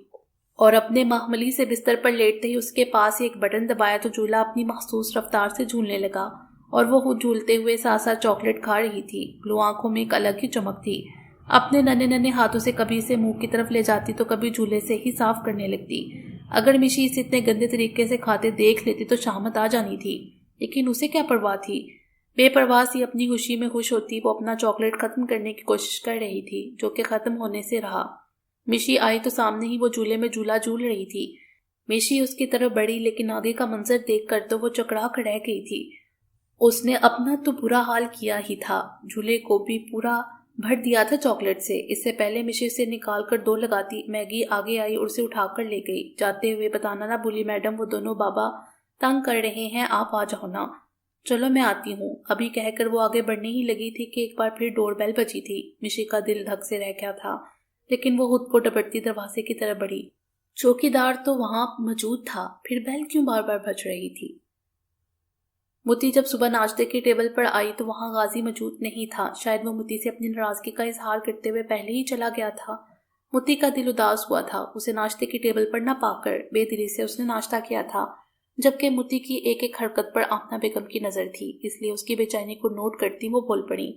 Speaker 1: اور اپنے محملی سے بستر پر لیٹتے ہی اس کے پاس ایک بٹن دبایا تو جھولا اپنی مخصوص رفتار سے جھولنے لگا اور وہ خود جھولتے ہوئے ساتھ ساتھ چاکلیٹ کھا رہی تھی۔ بلو آنکھوں میں ایک الگ ہی چمک تھی۔ اپنے ننھے ننھے ہاتھوں سے کبھی اسے منہ کی طرف لے جاتی تو کبھی جھولے سے ہی صاف کرنے لگتی۔ اگر مشی اسے اتنے گندے طریقے سے کھاتے دیکھ لیتی تو شامت آ جانی تھی، لیکن اسے کیا پرواہ تھی؟ بے پرواہ سی اپنی خوشی میں خوش ہوتی وہ اپنا چاکلیٹ ختم کرنے کی کوشش کر رہی تھی، جو کہ ختم ہونے سے رہا۔ مشی آئی تو سامنے ہی وہ جھولے میں جھولا جھول رہی تھی۔ مشی اس کی طرف بڑھی لیکن آگے کا منظر دیکھ کر تو وہ چکرا کر رہ گئی تھی۔ اس نے اپنا تو برا حال کیا ہی تھا، جھولے کو بھی پورا بھر دیا تھا چاکلیٹ سے۔ اس سے پہلے مشی سے نکال کر دو لگاتی، میگی آگے آئی اور اسے اٹھا کر لے گئی، جاتے ہوئے بتانا نہ بھولی میڈم وہ دونوں بابا تنگ کر رہے ہیں، آپ آ جاؤ نا۔ چلو میں آتی ہوں، ابھی کہہ کر وہ آگے بڑھنے ہی لگی تھی کہ ایک بار پھر ڈور بیل بجی تھی۔ مشی کا دل دھک سے رہ گیا تھا، لیکن وہ خود کو ڈپٹتی دروازے کی طرف بڑھی۔ چوکی دار تو وہاں موجود تھا، پھر بیل کیوں بار بار بج رہی تھی؟ متی جب صبح ناشتے کے ٹیبل پر آئی تو وہاں غازی موجود نہیں تھا۔ شاید وہ متی سے اپنی ناراضگی کا اظہار کرتے ہوئے پہلے ہی چلا گیا تھا۔ متی کا دل اداس ہوا تھا، اسے ناشتے کے ٹیبل پر نہ پا کر بے دلی سے اس نے ناشتہ کیا تھا، جبکہ متی کی ایک ایک حرکت پر آمنہ بیگم کی نظر تھی، اس لیے اس کی بے چینی کو نوٹ کرتی وہ بول پڑی،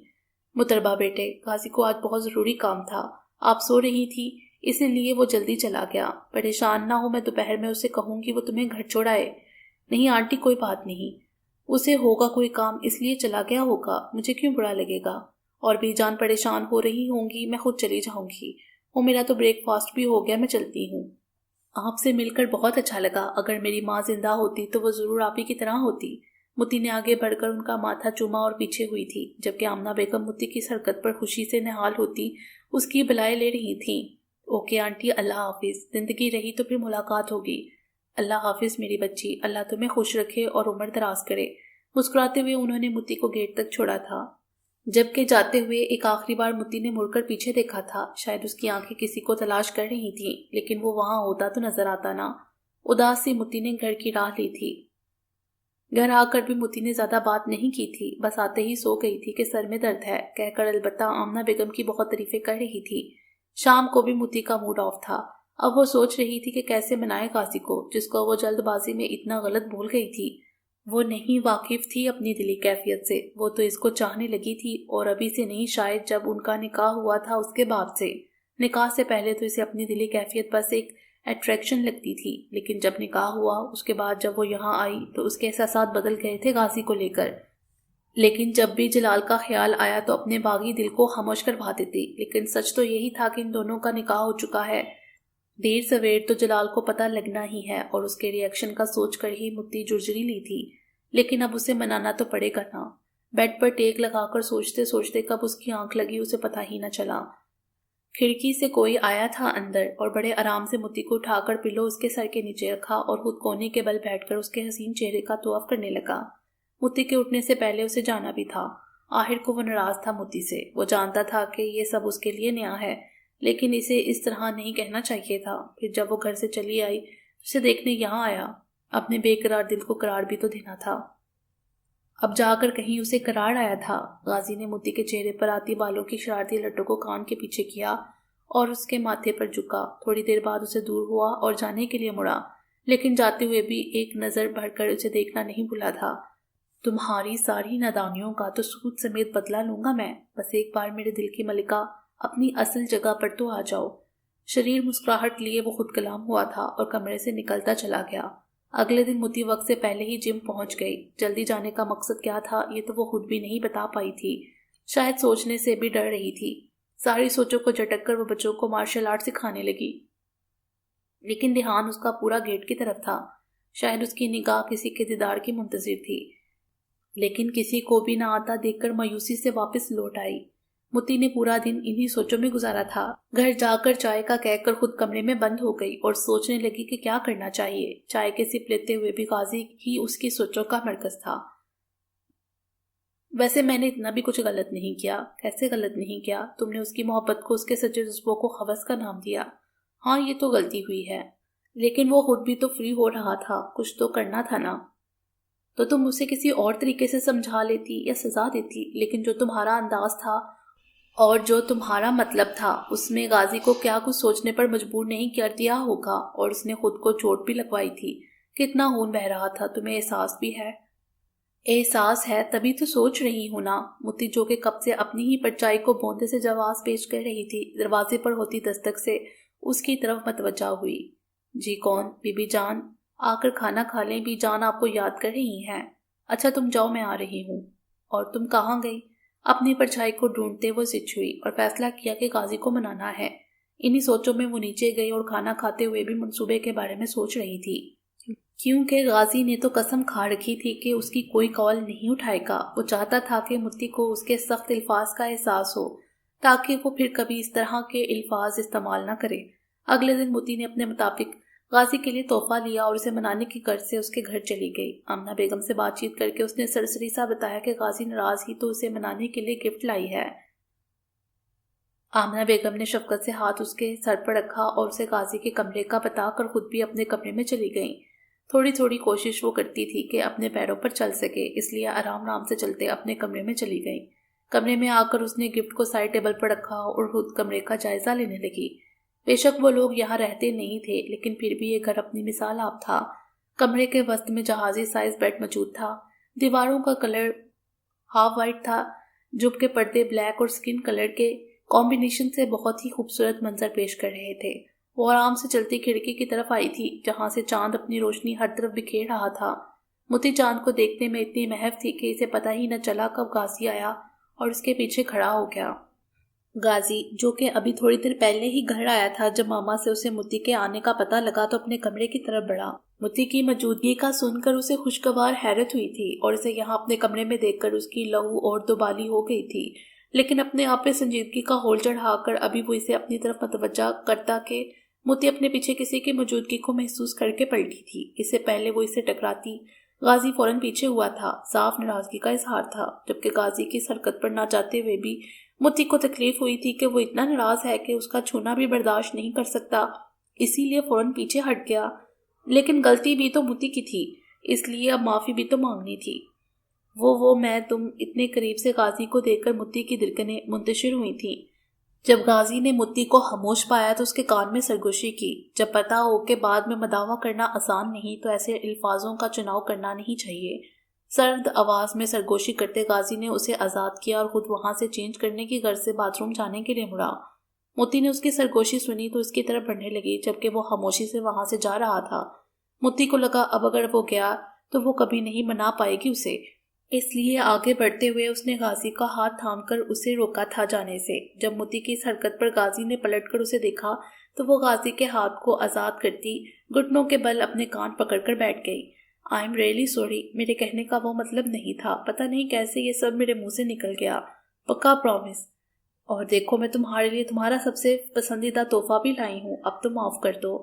Speaker 1: متربہ بیٹے، غازی کو آج بہت ضروری کام تھا، آپ سو رہی تھی اس لیے وہ جلدی چلا گیا۔ پریشان نہ ہو، میں دوپہر میں اسے کہوں گی وہ تمہیں گھر چھوڑائے۔ نہیں آنٹی، کوئی بات نہیں، اسے ہوگا کوئی کام اس لیے چلا گیا ہوگا، مجھے کیوں برا لگے گا؟ اور بھی جان پریشان ہو رہی ہوں گی، میں خود چلی جاؤں گی، وہ میرا تو بریک فاسٹ بھی ہو گیا، میں چلتی ہوں۔ آپ سے مل کر بہت اچھا لگا، اگر میری ماں زندہ ہوتی تو وہ ضرور آپ ہی کی طرح ہوتی۔ متی نے آگے بڑھ کر ان کا ماتھا چوما اور پیچھے ہوئی تھی، جبکہ آمنہ بیگم متی کی اس حرکت پر خوشی سے نہال ہوتی اس کی بلائے لے رہی تھیں۔ اوکے آنٹی، اللہ حافظ، زندگی رہی تو پھر ملاقات ہوگی۔ اللہ حافظ میری بچی، اللہ تمہیں خوش رکھے اور عمر دراز کرے۔ مسکراتے ہوئے انہوں نے متی کو گیٹ تک چھوڑا تھا، جبکہ جاتے ہوئے ایک آخری بار متی نے مڑ کر پیچھے دیکھا تھا۔ شاید اس کی آنکھیں کسی کو تلاش کر رہی تھیں، لیکن وہ وہاں ہوتا تو نظر آتا نہ۔ اداس سی متی نے گھر کی راہ لی تھی۔ گھر آ کر بھی متی نے زیادہ بات نہیں کی تھی، بس آتے ہی سو گئی تھی کہ سر میں درد ہے کہہ کر، البتہ آمنہ بیگم کی بہت تعریفیں کر رہی تھی۔ شام کو بھی متی کا موڈ آف تھا۔ اب وہ سوچ رہی تھی کہ کیسے منائے غازی کو، جس کو وہ جلد بازی میں اتنا غلط بھول گئی تھی۔ وہ نہیں واقف تھی اپنی دلی کیفیت سے، وہ تو اس کو چاہنے لگی تھی، اور ابھی سے نہیں، شاید جب ان کا نکاح ہوا تھا اس کے بعد سے۔ نکاح سے پہلے تو اسے اپنی دلی کیفیت بس ایک اٹریکشن لگتی تھی، لیکن جب نکاح ہوا اس کے بعد جب وہ یہاں آئی تو اس کے احساسات بدل گئے تھے غازی کو لے کر۔ لیکن جب بھی جلال کا خیال آیا تو اپنے باغی دل کو خاموش کروا دیتی، لیکن سچ تو یہی تھا کہ ان دونوں کا نکاح ہو چکا ہے۔ دیر سویر تو جلال کو پتہ لگنا ہی ہے، اور اس کے ری ایکشن کا سوچ کر ہی متی جرجری لی تھی، لیکن اب اسے منانا تو پڑے گا نا۔ بیڈ پر ٹیک لگا کر سوچتے سوچتے کب اس کی آنکھ لگی اسے پتہ ہی نہ چلا۔ کھڑکی سے کوئی آیا تھا اندر، اور بڑے آرام سے متی کو اٹھا کر پلو اس کے سر کے نیچے رکھا اور خود کونے کے بل بیٹھ کر اس کے حسین چہرے کا طواف کرنے لگا۔ متی کے اٹھنے سے پہلے اسے جانا بھی تھا۔ آخر کو وہ ناراض تھا متی سے، وہ جانتا تھا کہ یہ سب اس کے لیے نیا ہے، لیکن اسے اس طرح نہیں کہنا چاہیے تھا۔ پھر جب وہ گھر سے چلی آئی اسے دیکھنے یہاں آیا، اپنے بے قرار دل کو قرار بھی تو دینا تھا۔ اب جا کر کہیں اسے قرار آیا تھا۔ غازی نے متی کے چہرے پر آتی بالوں کی شرارتی لٹوں کو کان کے پیچھے کیا اور اس کے ماتھے پر جھکا۔ تھوڑی دیر بعد اسے دور ہوا اور جانے کے لیے مڑا، لیکن جاتے ہوئے بھی ایک نظر بھر کر اسے دیکھنا نہیں بھولا تھا۔ تمہاری ساری نادانیوں کا تو سود سمیت بدلہ لوں گا میں، بس ایک بار میرے دل کی ملکہ اپنی اصل جگہ پر تو آ جاؤ۔ شریر مسکراہٹ لیے وہ خود کلام ہوا تھا اور کمرے سے نکلتا چلا گیا۔ اگلے دن متی وقت سے پہلے ہی جم پہنچ گئی۔ جلدی جانے کا مقصد کیا تھا یہ تو وہ خود بھی نہیں بتا پائی تھی، شاید سوچنے سے بھی ڈر رہی تھی۔ ساری سوچوں کو جھٹک کر وہ بچوں کو مارشل آرٹ سکھانے لگی، لیکن دھیان اس کا پورا گیٹ کی طرف تھا۔ شاید اس کی نگاہ کسی کے دیدار کی منتظر تھی، لیکن کسی کو بھی نہ آتا دیکھ کر مایوسی سے واپس لوٹ آئی۔ متی نے پورا دن انہی سوچوں میں گزارا تھا۔ گھر جا کر چائے کا کہہ کر خود کمرے میں بند ہو گئی اور سوچنے لگی کہ کیا کرنا چاہیے۔ چائے کے سپ لیتے ہوئے بھی غازی ہی اس کی سوچوں کا مرکز تھا۔ ویسے میں نے اتنا بھی کچھ غلط نہیں کیا۔ کیسے غلط نہیں کیا؟ تم نے اس کی محبت کو، اس کے سچے جذبوں کو ہوس کا نام دیا۔ ہاں یہ تو غلطی ہوئی ہے، لیکن وہ خود بھی تو فری ہو رہا تھا، کچھ تو کرنا تھا نا۔ تو تم اسے کسی اور طریقے سے سمجھا لیتی یا سزا دیتی، لیکن جو تمہارا انداز تھا اور جو تمہارا مطلب تھا اس میں غازی کو کیا کچھ سوچنے پر مجبور نہیں کر دیا ہوگا، اور اس نے خود کو چوٹ بھی لگوائی تھی۔ کتنا خون بہہ رہا تھا، تمہیں احساس بھی ہے؟ احساس ہے تبھی تو سوچ رہی ہوں نا۔ متی جو کہ کب سے اپنی ہی پرچائی کو بونتے سے جواز پیش کر رہی تھی، دروازے پر ہوتی دستک سے اس کی طرف متوجہ ہوئی۔ جی کون؟ بی بی جان آ کر کھانا کھا لیں، بی جان آپ کو یاد کر رہی ہیں۔ اچھا تم جاؤ، میں آ رہی ہوں۔ اور تم کہاں گئی؟ اپنی پرچھائی کو ڈھونڈتے وہ زچ ہوئی اور فیصلہ کیا کہ غازی کو منانا ہے۔ انہی سوچوں میں وہ نیچے گئی اور کھانا کھاتے ہوئے بھی منصوبے کے بارے میں سوچ رہی تھی، کیونکہ غازی نے تو قسم کھا رکھی تھی کہ اس کی کوئی کال نہیں اٹھائے گا۔ وہ چاہتا تھا کہ متی کو اس کے سخت الفاظ کا احساس ہو تاکہ وہ پھر کبھی اس طرح کے الفاظ استعمال نہ کرے۔ اگلے دن متی نے اپنے مطابق غازی کے لیے تحفہ لیا اور اسے منانے کی غرض سے اس کے گھر چلی گئی۔ آمنہ بیگم سے بات چیت کر کے اس نے سرسری سا بتایا کہ غازی ناراض ہی تو اسے منانے کے لیے گفٹ لائی ہے۔ آمنہ بیگم نے شفقت سے ہاتھ اس کے سر پر رکھا اور اسے غازی کے کمرے کا بتا کر خود بھی اپنے کمرے میں چلی گئیں۔ تھوڑی تھوڑی کوشش وہ کرتی تھی کہ اپنے پیروں پر چل سکے، اس لیے آرام سے چلتے اپنے کمرے میں چلی گئیں۔ کمرے میں آ کر اس نے گفٹ کو سائڈ ٹیبل پر رکھا اور خود کمرے کا جائزہ لینے لگی۔ بے شک وہ لوگ یہاں رہتے نہیں تھے، لیکن پھر بھی یہ گھر اپنی مثال آپ تھا۔ کمرے کے وسط میں جہازی سائز بیڈ موجود تھا۔ دیواروں کا کلر ہاف وائٹ تھا، جبکہ پردے بلیک اور سکن کلر کے کمبینیشن سے بہت ہی خوبصورت منظر پیش کر رہے تھے۔ وہ آرام سے چلتی کھڑکی کی طرف آئی تھی، جہاں سے چاند اپنی روشنی ہر طرف بکھیر رہا تھا۔ متی چاند کو دیکھنے میں اتنی محو تھی کہ اسے پتہ ہی نہ چلا کب غازی آیا اور اس کے پیچھے کھڑا ہو گیا۔ غازی جو کہ ابھی تھوڑی دیر پہلے ہی گھر آیا تھا، جب ماما سے اسے متی کے آنے کا پتہ لگا تو اپنے کمرے کی طرف بڑھا۔ متی کی موجودگی کا سن کر اسے خوشگوار حیرت ہوئی تھی اور اسے یہاں اپنے کمرے میں دیکھ کر اس کی لہو اور دوبالی ہو گئی تھی، لیکن اپنے آپ پہ سنجیدگی کا ہول چڑھا کر ابھی وہ اسے اپنی طرف متوجہ کرتا کہ متی اپنے پیچھے کسی کی موجودگی کو محسوس کر کے پلٹی تھی۔ اس سے پہلے وہ اسے ٹکراتی غازی فوراً پیچھے ہوا تھا۔ صاف ناراضگی کا اظہار تھا، جبکہ غازی کی اس حرکت پر نہ چاہتے ہوئے بھی متی کو تکلیف ہوئی تھی کہ وہ اتنا ناراض ہے کہ اس کا چھونا بھی برداشت نہیں کر سکتا، اسی لیے فوراً پیچھے ہٹ گیا۔ لیکن غلطی بھی تو متی کی تھی، اس لیے اب معافی بھی تو مانگنی تھی۔ وہ میں تم اتنے قریب سے غازی کو دیکھ کر متی کی دھڑکنیں منتشر ہوئی تھیں۔ جب غازی نے متی کو خاموش پایا تو اس کے کان میں سرگوشی کی۔ جب پتا ہو کہ بعد میں مداوع کرنا آسان نہیں تو ایسے الفاظوں کا چناؤ کرنا نہیں چاہیے۔ سرد آواز میں سرگوشی کرتے غازی نے اسے آزاد کیا اور خود وہاں سے چینج کرنے کی غرض سے باتھ روم جانے کے لیے مڑا۔ متی نے اس کی سرگوشی سنی تو اس کی طرف بڑھنے لگی، جبکہ وہ خاموشی سے وہاں سے جا رہا تھا۔ متی کو لگا اب اگر وہ گیا تو وہ کبھی نہیں منا پائے گی اسے، اس لیے آگے بڑھتے ہوئے اس نے غازی کا ہاتھ تھام کر اسے روکا تھا جانے سے۔ جب متی کی اس حرکت پر غازی نے پلٹ کر اسے دیکھا تو وہ غازی کے ہاتھ کو آزاد کرتی گھٹنوں کے بل اپنے کان پکڑ کر بیٹھ گئی۔ آئی ایم ریئلی سوری، میرے کہنے کا وہ مطلب نہیں تھا، پتہ نہیں کیسے یہ سب میرے منہ سے نکل گیا، پکا پرومس۔ اور دیکھو میں تمہارے لیے تمہارا سب سے پسندیدہ تحفہ بھی لائی ہوں، اب تو معاف کر دو،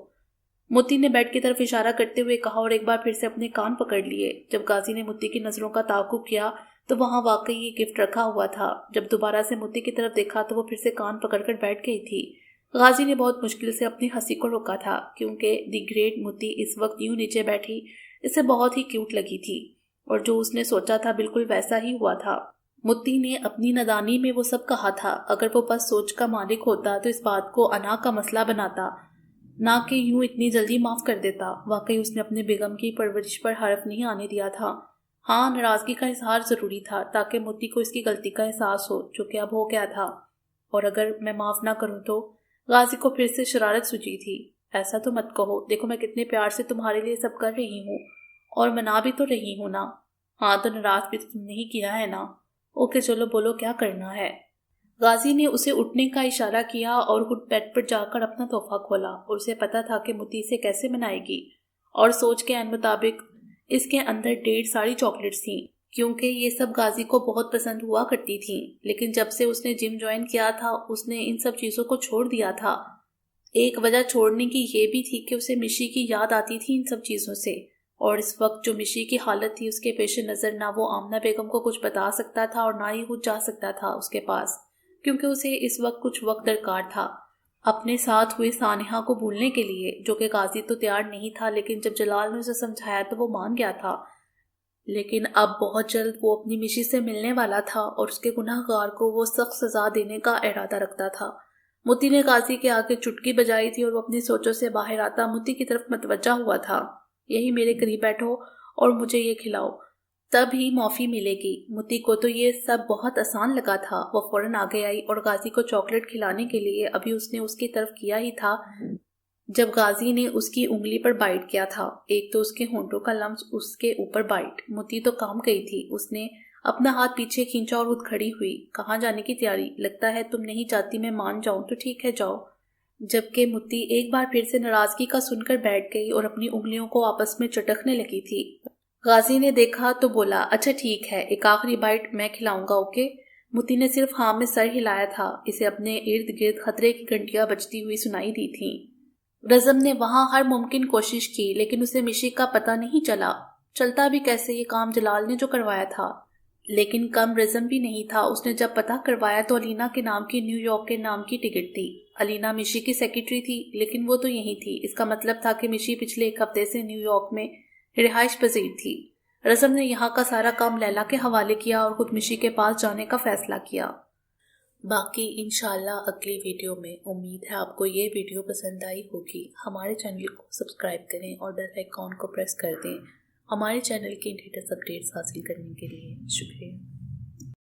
Speaker 1: متی نے بیڈ کی طرف اشارہ کرتے ہوئے کہا اور ایک بار پھر سے اپنے کان پکڑ لیے۔ جب غازی نے متی کی نظروں کا تعاقب کیا تو وہاں واقعی یہ گفٹ رکھا ہوا تھا۔ جب دوبارہ سے متی کی طرف دیکھا تو وہ پھر سے کان پکڑ کر بیٹھ گئی تھی۔ غازی نے بہت مشکل سے اپنی ہنسی کو روکا تھا، کیونکہ دی گریٹ متی اس وقت یوں نیچے بیٹھی اسے بہت ہی کیوٹ لگی تھی، اور جو اس نے سوچا تھا بالکل ویسا ہی ہوا تھا۔ متی نے اپنی نادانی میں وہ سب کہا تھا، اگر وہ بس سوچ کا مالک ہوتا تو اس بات کو انا کا مسئلہ بناتا، نہ کہ یوں اتنی جلدی معاف کر دیتا۔ واقعی اس نے اپنے بیگم کی پرورش پر حرف نہیں آنے دیا تھا۔ ہاں، ناراضگی کا اظہار ضروری تھا تاکہ متی کو اس کی غلطی کا احساس ہو، جو کہ اب ہو گیا تھا۔ اور اگر میں معاف نہ کروں تو؟ غازی کو پھر سے شرارت سوچی تھی۔ ایسا تو مت کہو، دیکھو میں کتنے پیار سے تمہارے لیے سب کر رہی ہوں اور منا بھی تو رہی ہوں نا۔ ہاں تو ناراض بھی تو تم نہیں کیا ہے نا۔ اوکے چلو بولو کیا کرنا ہے۔ غازی نے اسے اٹھنے کا اشارہ کیا اور خود بیڈ پر جا کر اپنا تحفہ کھولا، اور اسے پتا تھا کہ متی اسے کیسے منائے گی، اور سوچ کے عین مطابق اس کے اندر 1.5 ساری چاکلیٹس تھیں، کیونکہ یہ سب غازی کو بہت پسند ہوا کرتی تھیں، لیکن جب سے اس نے جم جوائن کیا تھا اس نے ان سب چیزوں کو چھوڑ دیا تھا۔ ایک وجہ چھوڑنے کی یہ بھی تھی کہ اسے مشی کی یاد آتی تھی ان سب چیزوں سے، اور اس وقت جو مشی کی حالت تھی اس کے پیش نظر نہ وہ آمنہ بیگم کو کچھ بتا سکتا تھا اور نہ ہی وہ جا سکتا تھا اس کے پاس، کیونکہ اسے اس وقت کچھ وقت درکار تھا اپنے ساتھ ہوئے سانحہ کو بھولنے کے لیے، جو کہ غازی تو تیار نہیں تھا، لیکن جب جلال نے اسے سمجھایا تو وہ مان گیا تھا۔ لیکن اب بہت جلد وہ اپنی مشی سے ملنے والا تھا اور اس کے گناہ گار کو وہ سخت سزا دینے کا ارادہ رکھتا تھا۔ متی نے غازی کے آگے چٹکی بجائی تھی اور وہ اپنی سوچوں سے باہر آتا متی کی طرف متوجہ ہوا تھا۔ یہی میرے قریب بیٹھو اور مجھے یہ کھلاؤ، تب ہی معافی ملے گی۔ متی کو تو یہ سب بہت آسان لگا تھا۔ وہ فوراً آگے آئی اور غازی کو چاکلیٹ کھلانے کے لیے ابھی اس نے اس کی طرف کیا ہی تھا جب غازی نے اس کی انگلی پر بائٹ کیا تھا۔ ایک تو اس کے ہونٹوں کا لمس، اس کے اوپر بائٹ۔ متی تو کام گئی تھی۔ اس نے اپنا ہاتھ پیچھے کھینچا اور اٹھ کھڑی ہوئی۔ کہاں جانے کی تیاری؟ لگتا ہے تم نہیں چاہتی میں مان جاؤں تو ٹھیک ہے، جاؤ۔ جبکہ متی ایک بار پھر سے ناراضگی کا سن کر بیٹھ گئی اور اپنی انگلیوں کو آپس میں چٹکنے لگی تھی۔ غازی نے دیکھا تو بولا، اچھا ٹھیک ہے، ایک آخری بائٹ میں کھلاؤں گا، اوکے؟ متی نے صرف ہاں میں سر ہلایا تھا۔ اسے اپنے ارد گرد خطرے کی گھنٹیاں بجتی ہوئی سنائی دی تھیں۔ رزم نے وہاں ہر ممکن کوشش کی لیکن اسے مشی کا پتہ نہیں چلا۔ چلتا بھی کیسے یہ کام جلال نے جو کروایا تھا؟ لیکن کم رزم بھی نہیں تھا۔ اس نے جب پتہ کروایا تو علینا کے نام کی نیو یارک کے نام کی ٹکٹ تھی۔ علینا مشی کی سیکرٹری تھی لیکن وہ تو یہیں تھی۔ اس کا مطلب تھا کہ مشی پچھلے ایک ہفتے سے نیو یارک میں رہائش پذیر تھی۔ رزم نے یہاں کا سارا کام لیلا کے حوالے کیا اور خود مشی کے پاس جانے کا فیصلہ کیا۔ باقی انشاءاللہ اگلی ویڈیو میں۔ امید ہے آپ کو یہ ویڈیو پسند آئی ہوگی۔ ہمارے چینل کو سبسکرائب کریں اور بیل آئیکن کو پریس کر دیں ہمارے چینل کی لیٹسٹ اپڈیٹس حاصل کرنے کے لیے۔ شکریہ۔